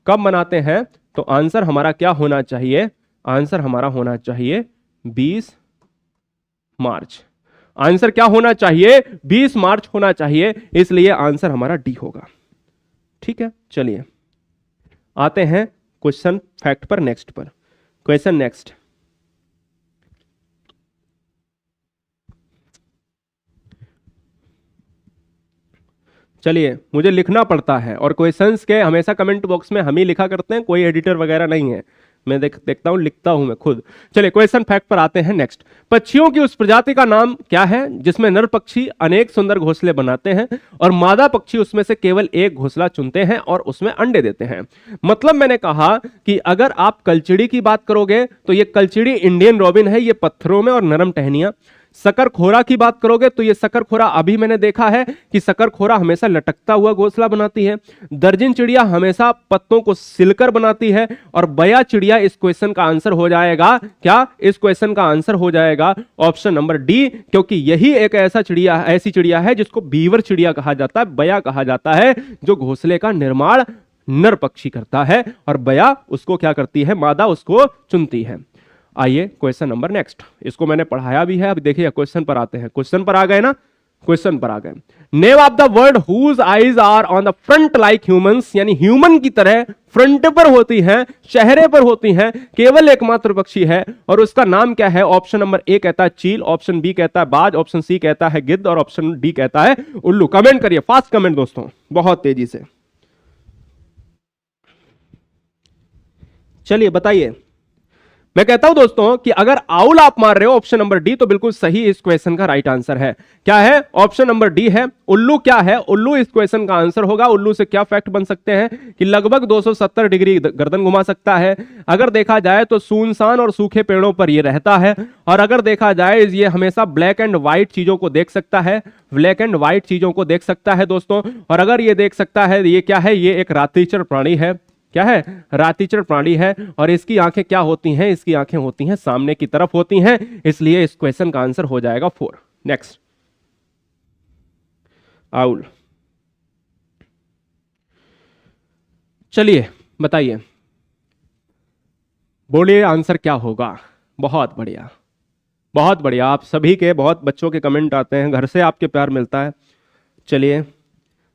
कब मनाते हैं? तो आंसर हमारा क्या होना चाहिए? आंसर हमारा होना चाहिए 20 मार्च। आंसर क्या होना चाहिए? 20 मार्च होना चाहिए, इसलिए आंसर हमारा डी होगा। ठीक है, चलिए आते हैं क्वेश्चन फैक्ट पर, नेक्स्ट पर। क्वेश्चन नेक्स्ट, चलिए मुझे लिखना पड़ता है, और क्वेश्चंस के हमेशा कमेंट बॉक्स में हम ही लिखा करते हैं, कोई एडिटर वगैरह नहीं है। मैं देखता हूं, लिखता हूं मैं खुद। चलिए क्वेश्चन फैक्ट पर आते हैं नेक्स्ट। पक्षियों की उस प्रजाति का नाम क्या है जिसमें नर पक्षी अनेक सुंदर घोंसले बनाते हैं और मादा पक्षी उसमें से केवल एक घोंसला चुनते हैं और उसमें अंडे देते हैं? मतलब मैंने कहा कि अगर आप कलचिड़ी की बात करोगे तो ये कलचिड़ी इंडियन रॉबिन है, ये पत्थरों में और नरम टहनियां। शकरखोरा की बात करोगे तो ये शकरखोरा, अभी मैंने देखा है कि शकरखोरा हमेशा लटकता हुआ घोंसला बनाती है। दर्जन चिड़िया हमेशा पत्तों को सिलकर बनाती है, और बया चिड़िया इस क्वेश्चन का आंसर हो जाएगा क्या? इस क्वेश्चन का आंसर हो जाएगा ऑप्शन नंबर डी, क्योंकि यही एक ऐसी चिड़िया है जिसको बीवर चिड़िया कहा जाता है, बया कहा जाता है, जो घोंसले का निर्माण नर पक्षी करता है और बया उसको क्या करती है? मादा उसको चुनती है। आइए क्वेश्चन नंबर नेक्स्ट, इसको मैंने पढ़ाया भी है। अब देखिए क्वेश्चन पर आते हैं। क्वेश्चन पर आ गए ना? क्वेश्चन पर आ गए। Name of the bird whose eyes are on the front like humans, यानी ह्यूमन की तरह फ्रंट पर होती हैं, चेहरे पर होती हैं, केवल एकमात्र पक्षी है, और उसका नाम क्या है? ऑप्शन नंबर ए कहता है चील, ऑप्शन बी कहता है बाज, ऑप्शन सी कहता है गिद्ध, और ऑप्शन डी कहता है उल्लू। कमेंट करिए, फास्ट कमेंट दोस्तों, बहुत तेजी से। चलिए बताइए। मैं कहता हूं दोस्तों कि अगर आउल आप मार रहे हो ऑप्शन नंबर डी, तो बिल्कुल सही इस क्वेश्चन का राइट आंसर है। क्या है? ऑप्शन नंबर डी है। उल्लू क्या है? उल्लू इस क्वेश्चन का आंसर होगा। उल्लू से क्या फैक्ट बन सकते हैं कि लगभग 270 डिग्री गर्दन घुमा सकता है। अगर देखा जाए तो सुनसान और सूखे पेड़ों पर यह रहता है, और अगर देखा जाए ये हमेशा ब्लैक एंड व्हाइट चीजों को देख सकता है, ब्लैक एंड व्हाइट चीजों को देख सकता है दोस्तों। और अगर ये देख सकता है, ये क्या है? ये एक रात्रिचर प्राणी है। क्या है? रात्रिचर प्राणी है। और इसकी आंखें क्या होती हैं? इसकी आंखें होती हैं सामने की तरफ होती हैं, इसलिए इस क्वेश्चन का आंसर हो जाएगा 4। Next, owl. चलिए बताइए, बोलिए आंसर क्या होगा? बहुत बढ़िया, बहुत बढ़िया। आप सभी के, बहुत बच्चों के कमेंट आते हैं, घर से आपके प्यार मिलता है। चलिए,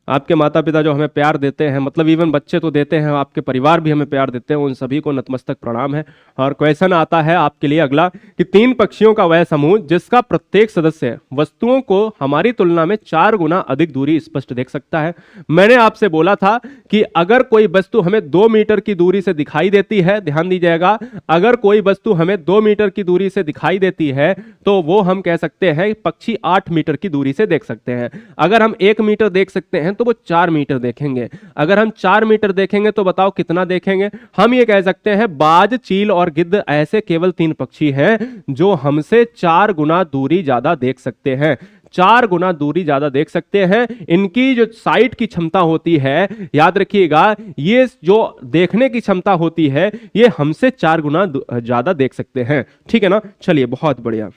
आपके माता पिता जो हमें प्यार देते हैं, मतलब इवन बच्चे तो देते हैं, आपके परिवार भी हमें प्यार देते हैं, उन सभी को नतमस्तक प्रणाम है। और क्वेश्चन आता है आपके लिए अगला कि 3 पक्षियों का वह समूह जिसका प्रत्येक सदस्य वस्तुओं को हमारी तुलना में 4 गुना अधिक दूरी स्पष्ट देख सकता है। मैंने आपसे बोला था कि अगर कोई वस्तु हमें 2 मीटर की दूरी से दिखाई देती है, ध्यान दीजिएगा, अगर कोई वस्तु हमें 2 मीटर की दूरी से दिखाई देती है तो वो हम कह सकते हैं पक्षी 8 मीटर की दूरी से देख सकते हैं। अगर हम 1 मीटर देख सकते हैं तो वो 4 मीटर देखेंगे। अगर हम 4 मीटर देखेंगे तो बताओ कितना देखेंगे? हम ये कह सकते हैं बाज, चील और गिद्ध ऐसे केवल 3 पक्षी हैं जो हमसे 4 गुना दूरी ज्यादा देख सकते हैं। 4 गुना दूरी ज्यादा देख सकते हैं। इनकी जो साइट की क्षमता होती है, याद रखिएगा, ये जो देखने की क्षमता होती है ये हमसे 4 गुना ज्यादा देख सकते हैं। ठीक है ना? चलिए, बहुत बढ़िया।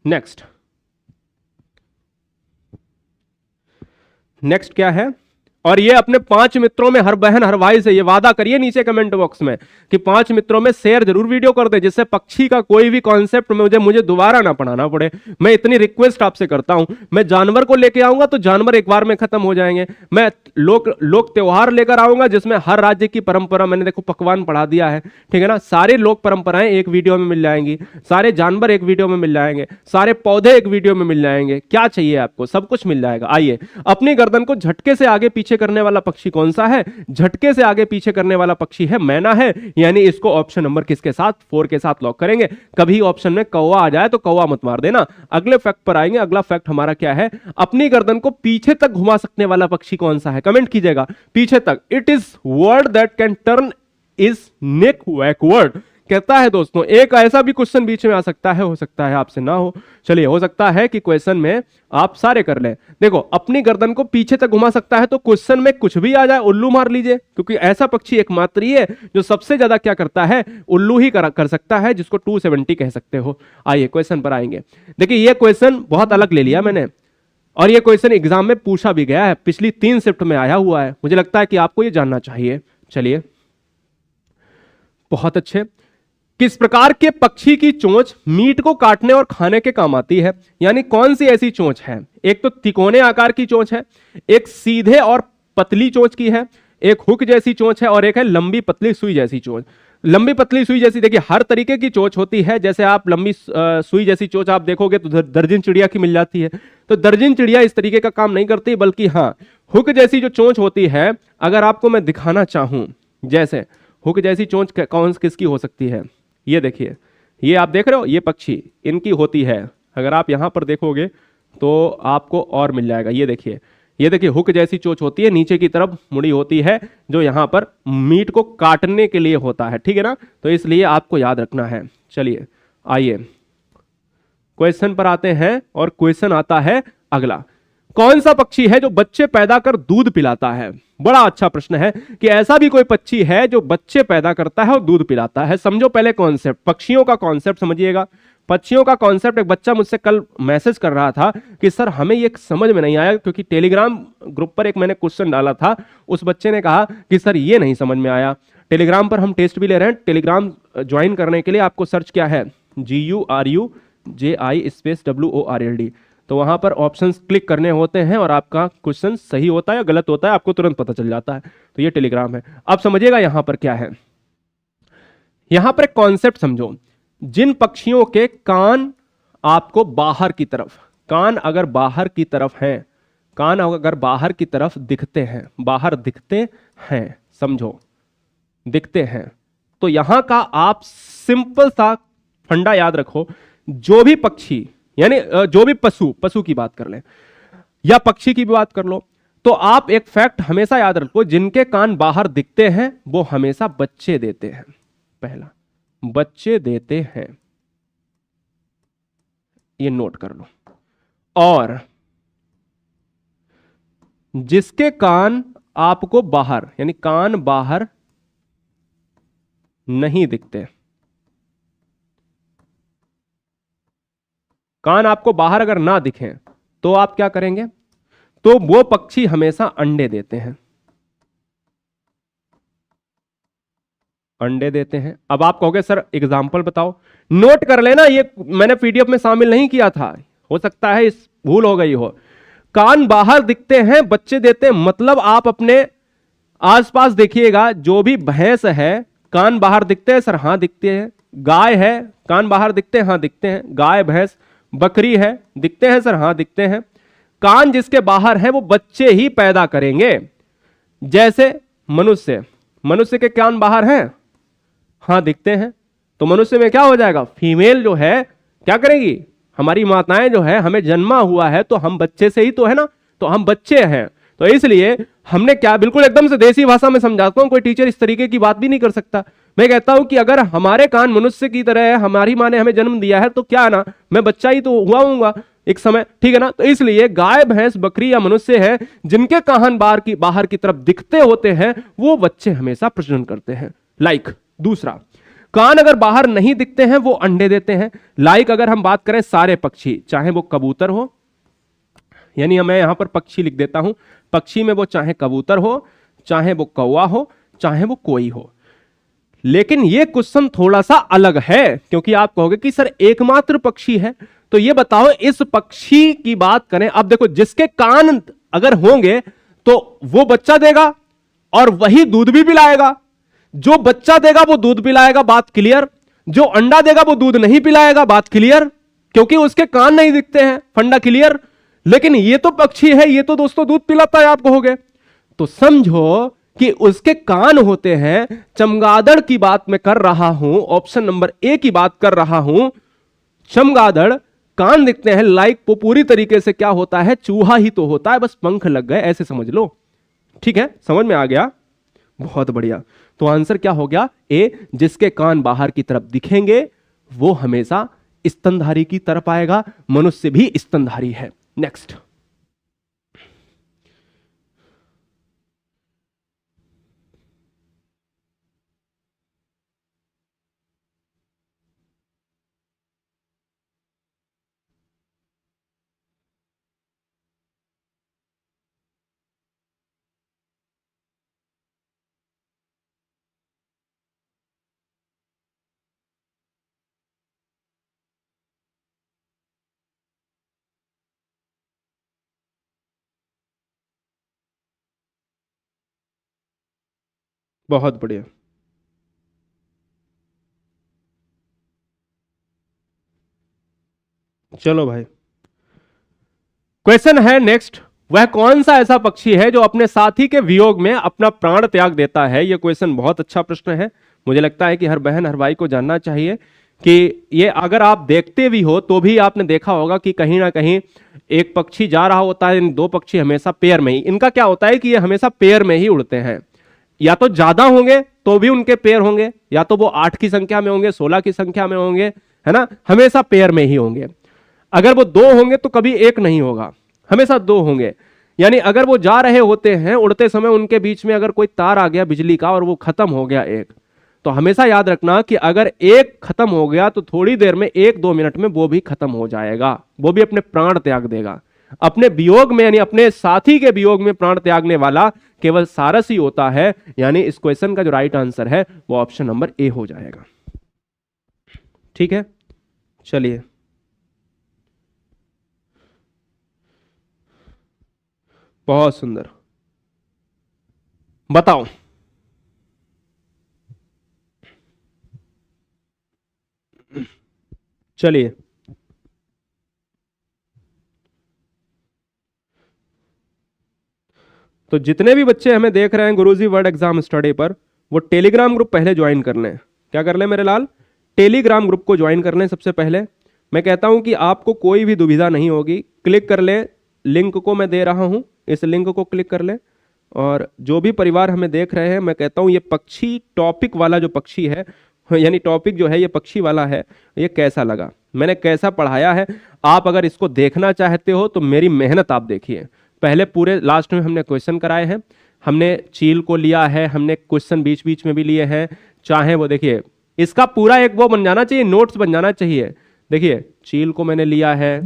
नेक्स्ट, नेक्स्ट क्या है? और ये अपने 5 मित्रों में, हर बहन हर भाई से ये वादा करिए नीचे कमेंट बॉक्स में कि 5 मित्रों में शेयर जरूर वीडियो कर दे, जिससे पक्षी का कोई भी कॉन्सेप्ट मुझे दोबारा ना पढ़ाना पड़े। मैं इतनी रिक्वेस्ट आपसे करता हूं। मैं जानवर को लेके आऊंगा तो जानवर एक बार में खत्म हो जाएंगे। मैं लोक त्योहार लेकर आऊंगा जिसमें हर राज्य की परंपरा, मैंने देखो पकवान पढ़ा दिया है, ठीक है ना? सारे लोक परंपराएं एक वीडियो में मिल जाएंगी, सारे जानवर एक वीडियो में मिल जाएंगे, सारे पौधे एक वीडियो में मिल जाएंगे। क्या चाहिए आपको? सब कुछ मिल जाएगा। आइए, अपनी गर्दन को झटके से आगे पीछे करने वाला पक्षी कौन सा है? झटके से आगे पीछे करने वाला पक्षी है मैना है, यानी इसको ऑप्शन नंबर किसके साथ? 4 के साथ लॉक करेंगे। कभी ऑप्शन में कौवा आ जाए तो कौवा मत मार देना। अगले फैक्ट पर आएंगे। अगला फैक्ट हमारा क्या है? अपनी गर्दन को पीछे तक घुमा सकने वाला पक्षी कौन सा है? कमेंट कीजिएगा, पीछे तक। It is word that can turn is neck backward, कहता है दोस्तों, एक ऐसा भी क्वेश्चन बीच में आ सकता है, हो सकता है आपसे ना हो, चलिए हो सकता है कि क्वेश्चन में आप सारे कर लें। देखो, अपनी गर्दन को पीछे तक घुमा सकता है, तो क्वेश्चन में कुछ भी आ जाए उल्लू मार लीजिए, क्योंकि ऐसा पक्षी एकमात्र ही है जो सबसे ज्यादा क्या करता है, उल्लू ही कर सकता है, जिसको 270 कह सकते हो। आइए क्वेश्चन पर आएंगे। देखिए, ये क्वेश्चन बहुत अलग ले लिया मैंने, और ये क्वेश्चन एग्जाम में पूछा भी गया है, पिछली 3 शिफ्ट में आया हुआ है, मुझे लगता है कि आपको ये जानना चाहिए। चलिए, बहुत अच्छे। किस प्रकार के पक्षी की चोंच मीट को काटने और खाने के काम आती है? यानी कौन सी ऐसी चोंच है? एक तो तिकोने आकार की चोंच है, एक सीधे और पतली चोंच की है, एक हुक जैसी चोंच है, और एक है लंबी पतली सुई जैसी चोंच। लंबी पतली सुई जैसी, देखिए हर तरीके की चोंच होती है, जैसे आप लंबी सुई जैसी चोंच आप देखोगे तो दर्जन चिड़िया की मिल जाती है, तो दर्जन चिड़िया इस तरीके का काम नहीं करती, बल्कि हाँ, हुक जैसी जो चोंच होती है, अगर आपको मैं दिखाना चाहूं, जैसे हुक जैसी चोंच कौन किसकी हो सकती है, ये देखिए, ये आप देख रहे हो, ये पक्षी इनकी होती है। अगर आप यहां पर देखोगे तो आपको और मिल जाएगा, ये देखिए, ये देखिए, हुक जैसी चोंच होती है, नीचे की तरफ मुड़ी होती है, जो यहां पर मीट को काटने के लिए होता है, ठीक है ना, तो इसलिए आपको याद रखना है। चलिए आइए क्वेश्चन पर आते हैं, और क्वेश्चन आता है अगला। कौन सा पक्षी है जो बच्चे पैदा कर दूध पिलाता है? बड़ा अच्छा प्रश्न है कि ऐसा भी कोई पक्षी है जो बच्चे पैदा करता है और दूध पिलाता है। समझो पहले कॉन्सेप्ट, पक्षियों का कॉन्सेप्ट समझिएगा। पक्षियों का कॉन्सेप्ट, एक बच्चा मुझसे कल मैसेज कर रहा था कि सर हमें ये समझ में नहीं आया, क्योंकि टेलीग्राम ग्रुप पर एक मैंने क्वेश्चन डाला था, उस बच्चे ने कहा कि सर ये नहीं समझ में आया। टेलीग्राम पर हम टेस्ट भी ले रहे हैं, टेलीग्राम ज्वाइन करने के लिए आपको सर्च क्या है, GURUJI_WORLD, तो वहां पर ऑप्शंस क्लिक करने होते हैं और आपका क्वेश्चन सही होता है या गलत होता है आपको तुरंत पता चल जाता है। तो ये टेलीग्राम है। अब समझिएगा यहां पर क्या है, यहां पर एक कॉन्सेप्ट समझो। जिन पक्षियों के कान आपको बाहर की तरफ, कान अगर बाहर की तरफ हैं, कान अगर बाहर की तरफ दिखते हैं, बाहर दिखते हैं, समझो दिखते हैं, तो यहां का आप सिंपल सा फंडा याद रखो। जो भी पक्षी, यानी जो भी पशु की बात कर लें या पक्षी की भी बात कर लो, तो आप एक फैक्ट हमेशा याद रखो, जिनके कान बाहर दिखते हैं वो हमेशा बच्चे देते हैं। पहला, बच्चे देते हैं, ये नोट कर लो। और जिसके कान आपको बाहर, यानी कान बाहर नहीं दिखते, कान आपको बाहर अगर ना दिखें तो आप क्या करेंगे, तो वो पक्षी हमेशा अंडे देते हैं, अंडे देते हैं। अब आप कहोगे सर एग्जाम्पल बताओ, नोट कर लेना, ये मैंने पीडीएफ में शामिल नहीं किया था, हो सकता है इस भूल हो गई हो। कान बाहर दिखते हैं, बच्चे देते हैं, मतलब आप अपने आसपास देखिएगा, जो भी भैंस है कान बाहर दिखते हैं, सर हाँ दिखते हैं। गाय है, कान बाहर दिखते हैं, हाँ दिखते हैं। गाय भैंस, बकरी है, दिखते हैं सर हाँ दिखते हैं। कान जिसके बाहर है वो बच्चे ही पैदा करेंगे। जैसे मनुष्य, मनुष्य के कान बाहर हैं, हाँ दिखते हैं, तो मनुष्य में क्या हो जाएगा, फीमेल जो है क्या करेगी, हमारी माताएं जो है, हमें जन्मा हुआ है तो हम बच्चे से ही तो है ना, तो हम बच्चे हैं। तो इसलिए हमने क्या, बिल्कुल एकदम से देसी भाषा में समझाता हूं, कोई टीचर इस तरीके की बात भी नहीं कर सकता। मैं कहता हूं कि अगर हमारे कान मनुष्य की तरह है, हमारी माँ ने हमें जन्म दिया है, तो क्या ना, मैं बच्चा ही तो हुआ हूंगा एक समय, ठीक है ना। तो इसलिए गाय भैंस बकरी या मनुष्य है जिनके कान बाहर की तरफ दिखते होते हैं, वो बच्चे हमेशा प्रजनन करते हैं। लाइक दूसरा, कान अगर बाहर नहीं दिखते हैं वो अंडे देते हैं। लाइक अगर हम बात करें सारे पक्षी, चाहे वो कबूतर हो, यानी मैं यहां पर पक्षी लिख देता हूं, पक्षी में वो चाहे कबूतर हो, चाहे वो कौवा हो, चाहे वो कोई हो। लेकिन ये क्वेश्चन थोड़ा सा अलग है, क्योंकि आप कहोगे कि सर एकमात्र पक्षी है, तो ये बताओ इस पक्षी की बात करें। अब देखो, जिसके कान अगर होंगे तो वो बच्चा देगा और वही दूध भी पिलाएगा। जो बच्चा देगा वो दूध पिलाएगा, बात क्लियर। जो अंडा देगा वो दूध नहीं पिलाएगा, बात क्लियर, क्योंकि उसके कान नहीं दिखते हैं, फंडा क्लियर। लेकिन ये तो पक्षी है, ये तो दोस्तों दूध पिलाता है, आप कहोगे। तो समझो कि उसके कान होते हैं। चमगादड़ की बात मैं कर रहा हूं, ऑप्शन नंबर ए की बात कर रहा हूं। चमगादड़ कान दिखते हैं, लाइक वो पूरी तरीके से क्या होता है, चूहा ही तो होता है, बस पंख लग गए, ऐसे समझ लो। ठीक है, समझ में आ गया, बहुत बढ़िया। तो आंसर क्या हो गया? ए, जिसके कान बाहर की तरफ दिखेंगे वो हमेशा स्तनधारी की तरफ आएगा। मनुष्य भी स्तनधारी है। नेक्स्ट, बहुत बढ़िया। चलो भाई, क्वेश्चन है नेक्स्ट, वह कौन सा ऐसा पक्षी है जो अपने साथी के वियोग में अपना प्राण त्याग देता है? यह क्वेश्चन बहुत अच्छा प्रश्न है। मुझे लगता है कि हर बहन हर भाई को जानना चाहिए कि ये अगर आप देखते भी हो तो भी आपने देखा होगा कि कहीं ना कहीं एक पक्षी जा रहा होता है, इन दो पक्षी हमेशा पेयर में ही, इनका क्या होता है कि ये हमेशा पेयर में ही उड़ते हैं। या तो ज्यादा होंगे तो भी उनके पेयर होंगे, या तो वो 8 की संख्या में होंगे, 16 की संख्या में होंगे, है ना, हमेशा पेयर में ही होंगे। अगर वो दो होंगे तो कभी एक नहीं होगा, हमेशा दो होंगे। यानी अगर वो जा रहे होते हैं उड़ते समय, उनके बीच में अगर कोई तार आ गया बिजली का और वो खत्म हो गया एक, तो हमेशा याद रखना कि अगर एक खत्म हो गया तो थोड़ी देर में, 1-2 मिनट में वो भी खत्म हो जाएगा, वो भी अपने प्राण त्याग देगा। अपने वियोग में यानी अपने साथी के वियोग में प्राण त्यागने वाला केवल सारस ही होता है। यानी इस क्वेश्चन का जो राइट आंसर है वो ऑप्शन नंबर ए हो जाएगा। ठीक है, चलिए बहुत सुंदर, बताओ। चलिए, तो जितने भी बच्चे हमें देख रहे हैं गुरुजी वर्ड एग्जाम स्टडी पर, वो टेलीग्राम ग्रुप पहले ज्वाइन कर लें। क्या कर लें मेरे लाल? टेलीग्राम ग्रुप को ज्वाइन कर लें सबसे पहले। मैं कहता हूं कि आपको कोई भी दुविधा नहीं होगी, क्लिक कर लें, लिंक को मैं दे रहा हूं, इस लिंक को क्लिक कर लें। और जो भी परिवार हमें देख रहे हैं, मैं कहता हूं ये पक्षी टॉपिक वाला जो पक्षी है, यानी टॉपिक जो है ये पक्षी वाला है, ये कैसा लगा, मैंने कैसा पढ़ाया है, आप अगर इसको देखना चाहते हो तो मेरी मेहनत आप देखिए। पहले पूरे लास्ट में हमने क्वेश्चन कराए हैं, हमने चील को लिया है, हमने क्वेश्चन बीच बीच में भी लिए हैं। चाहे वो देखिए, इसका पूरा एक वो बन जाना चाहिए, नोट्स बन जाना चाहिए। देखिए चील को मैंने लिया है,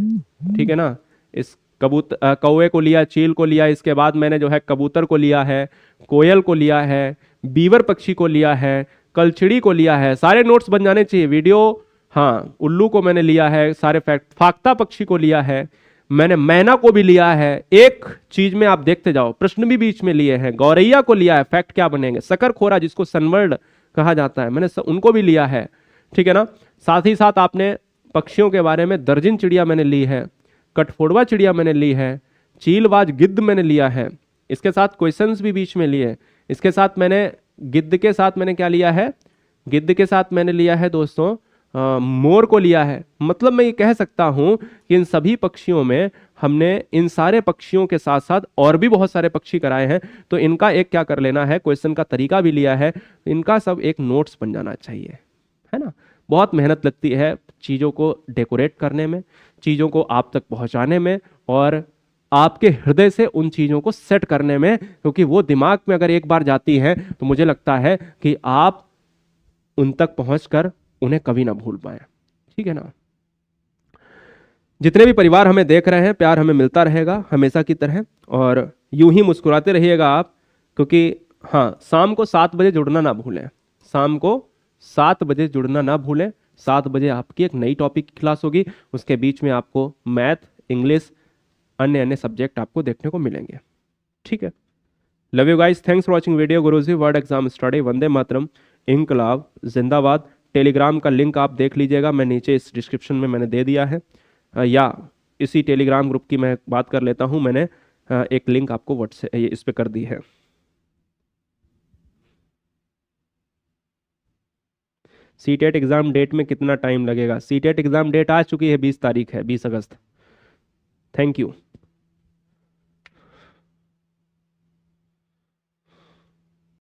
ठीक है ना, इस कौवे को लिया, चील को लिया, इसके बाद मैंने जो है कबूतर को लिया है, कोयल को लिया है, बीवर पक्षी को लिया है, कलचिड़ी को लिया है, सारे नोट्स बन जाने चाहिए। वीडियो, हाँ, उल्लू को मैंने लिया है, सारे फैक्ट, फाख्ता पक्षी को लिया है, मैंने मैना को भी लिया है। एक चीज में आप देखते जाओ, प्रश्न भी बीच में लिए हैं, गौरैया को लिया है, फैक्ट क्या बनेंगे, शकरखोरा जिसको सनवर्ड कहा जाता है, मैंने उनको भी लिया है, ठीक है ना। साथ ही साथ आपने पक्षियों के बारे में दर्जन चिड़िया मैंने ली है, कठफोड़वा चिड़िया मैंने ली है, चीलबाज गिद्ध मैंने लिया है, इसके साथ क्वेश्चंस भी बीच में लिए। इसके साथ मैंने गिद्ध के साथ मैंने क्या लिया है, गिद्ध के साथ मैंने लिया है दोस्तों मोर को लिया है। मतलब मैं ये कह सकता हूं कि इन सभी पक्षियों में हमने इन सारे पक्षियों के साथ साथ और भी बहुत सारे पक्षी कराए हैं, तो इनका एक क्या कर लेना है, क्वेश्चन का तरीका भी लिया है, इनका सब एक नोट्स बन जाना चाहिए, है ना। बहुत मेहनत लगती है चीज़ों को डेकोरेट करने में, चीज़ों को आप तक पहुंचाने में, और आपके हृदय से उन चीज़ों को सेट करने में, क्योंकि वो दिमाग में अगर एक बार जाती हैं तो मुझे लगता है कि आप उन तक पहुंचकर उन्हें कभी ना भूल पाए, ठीक है ना। जितने भी परिवार हमें देख रहे हैं, प्यार हमें मिलता रहेगा हमेशा की तरह, और यूं ही मुस्कुराते रहिएगा आप, क्योंकि हाँ, शाम को 7 बजे जुड़ना ना भूलें, शाम को 7 बजे जुड़ना ना भूलें। 7 बजे आपकी एक नई टॉपिक की क्लास होगी, उसके बीच में आपको मैथ, इंग्लिश, अन्य अन्य सब्जेक्ट आपको देखने को मिलेंगे, ठीक है। Love you guys, thanks for watching video Guruji word exam study. Vande Mataram, इनकलाब जिंदाबाद। टेलीग्राम का लिंक आप देख लीजिएगा, मैं नीचे इस डिस्क्रिप्शन में मैंने दे दिया है, या इसी टेलीग्राम ग्रुप की मैं बात कर लेता हूं, मैंने एक लिंक आपको व्हाट्सएप इस पे कर दी है। सीटेट एग्जाम डेट में कितना टाइम लगेगा? सीटेट एग्जाम डेट आ चुकी है, 20 तारीख है, 20 अगस्त। Thank you.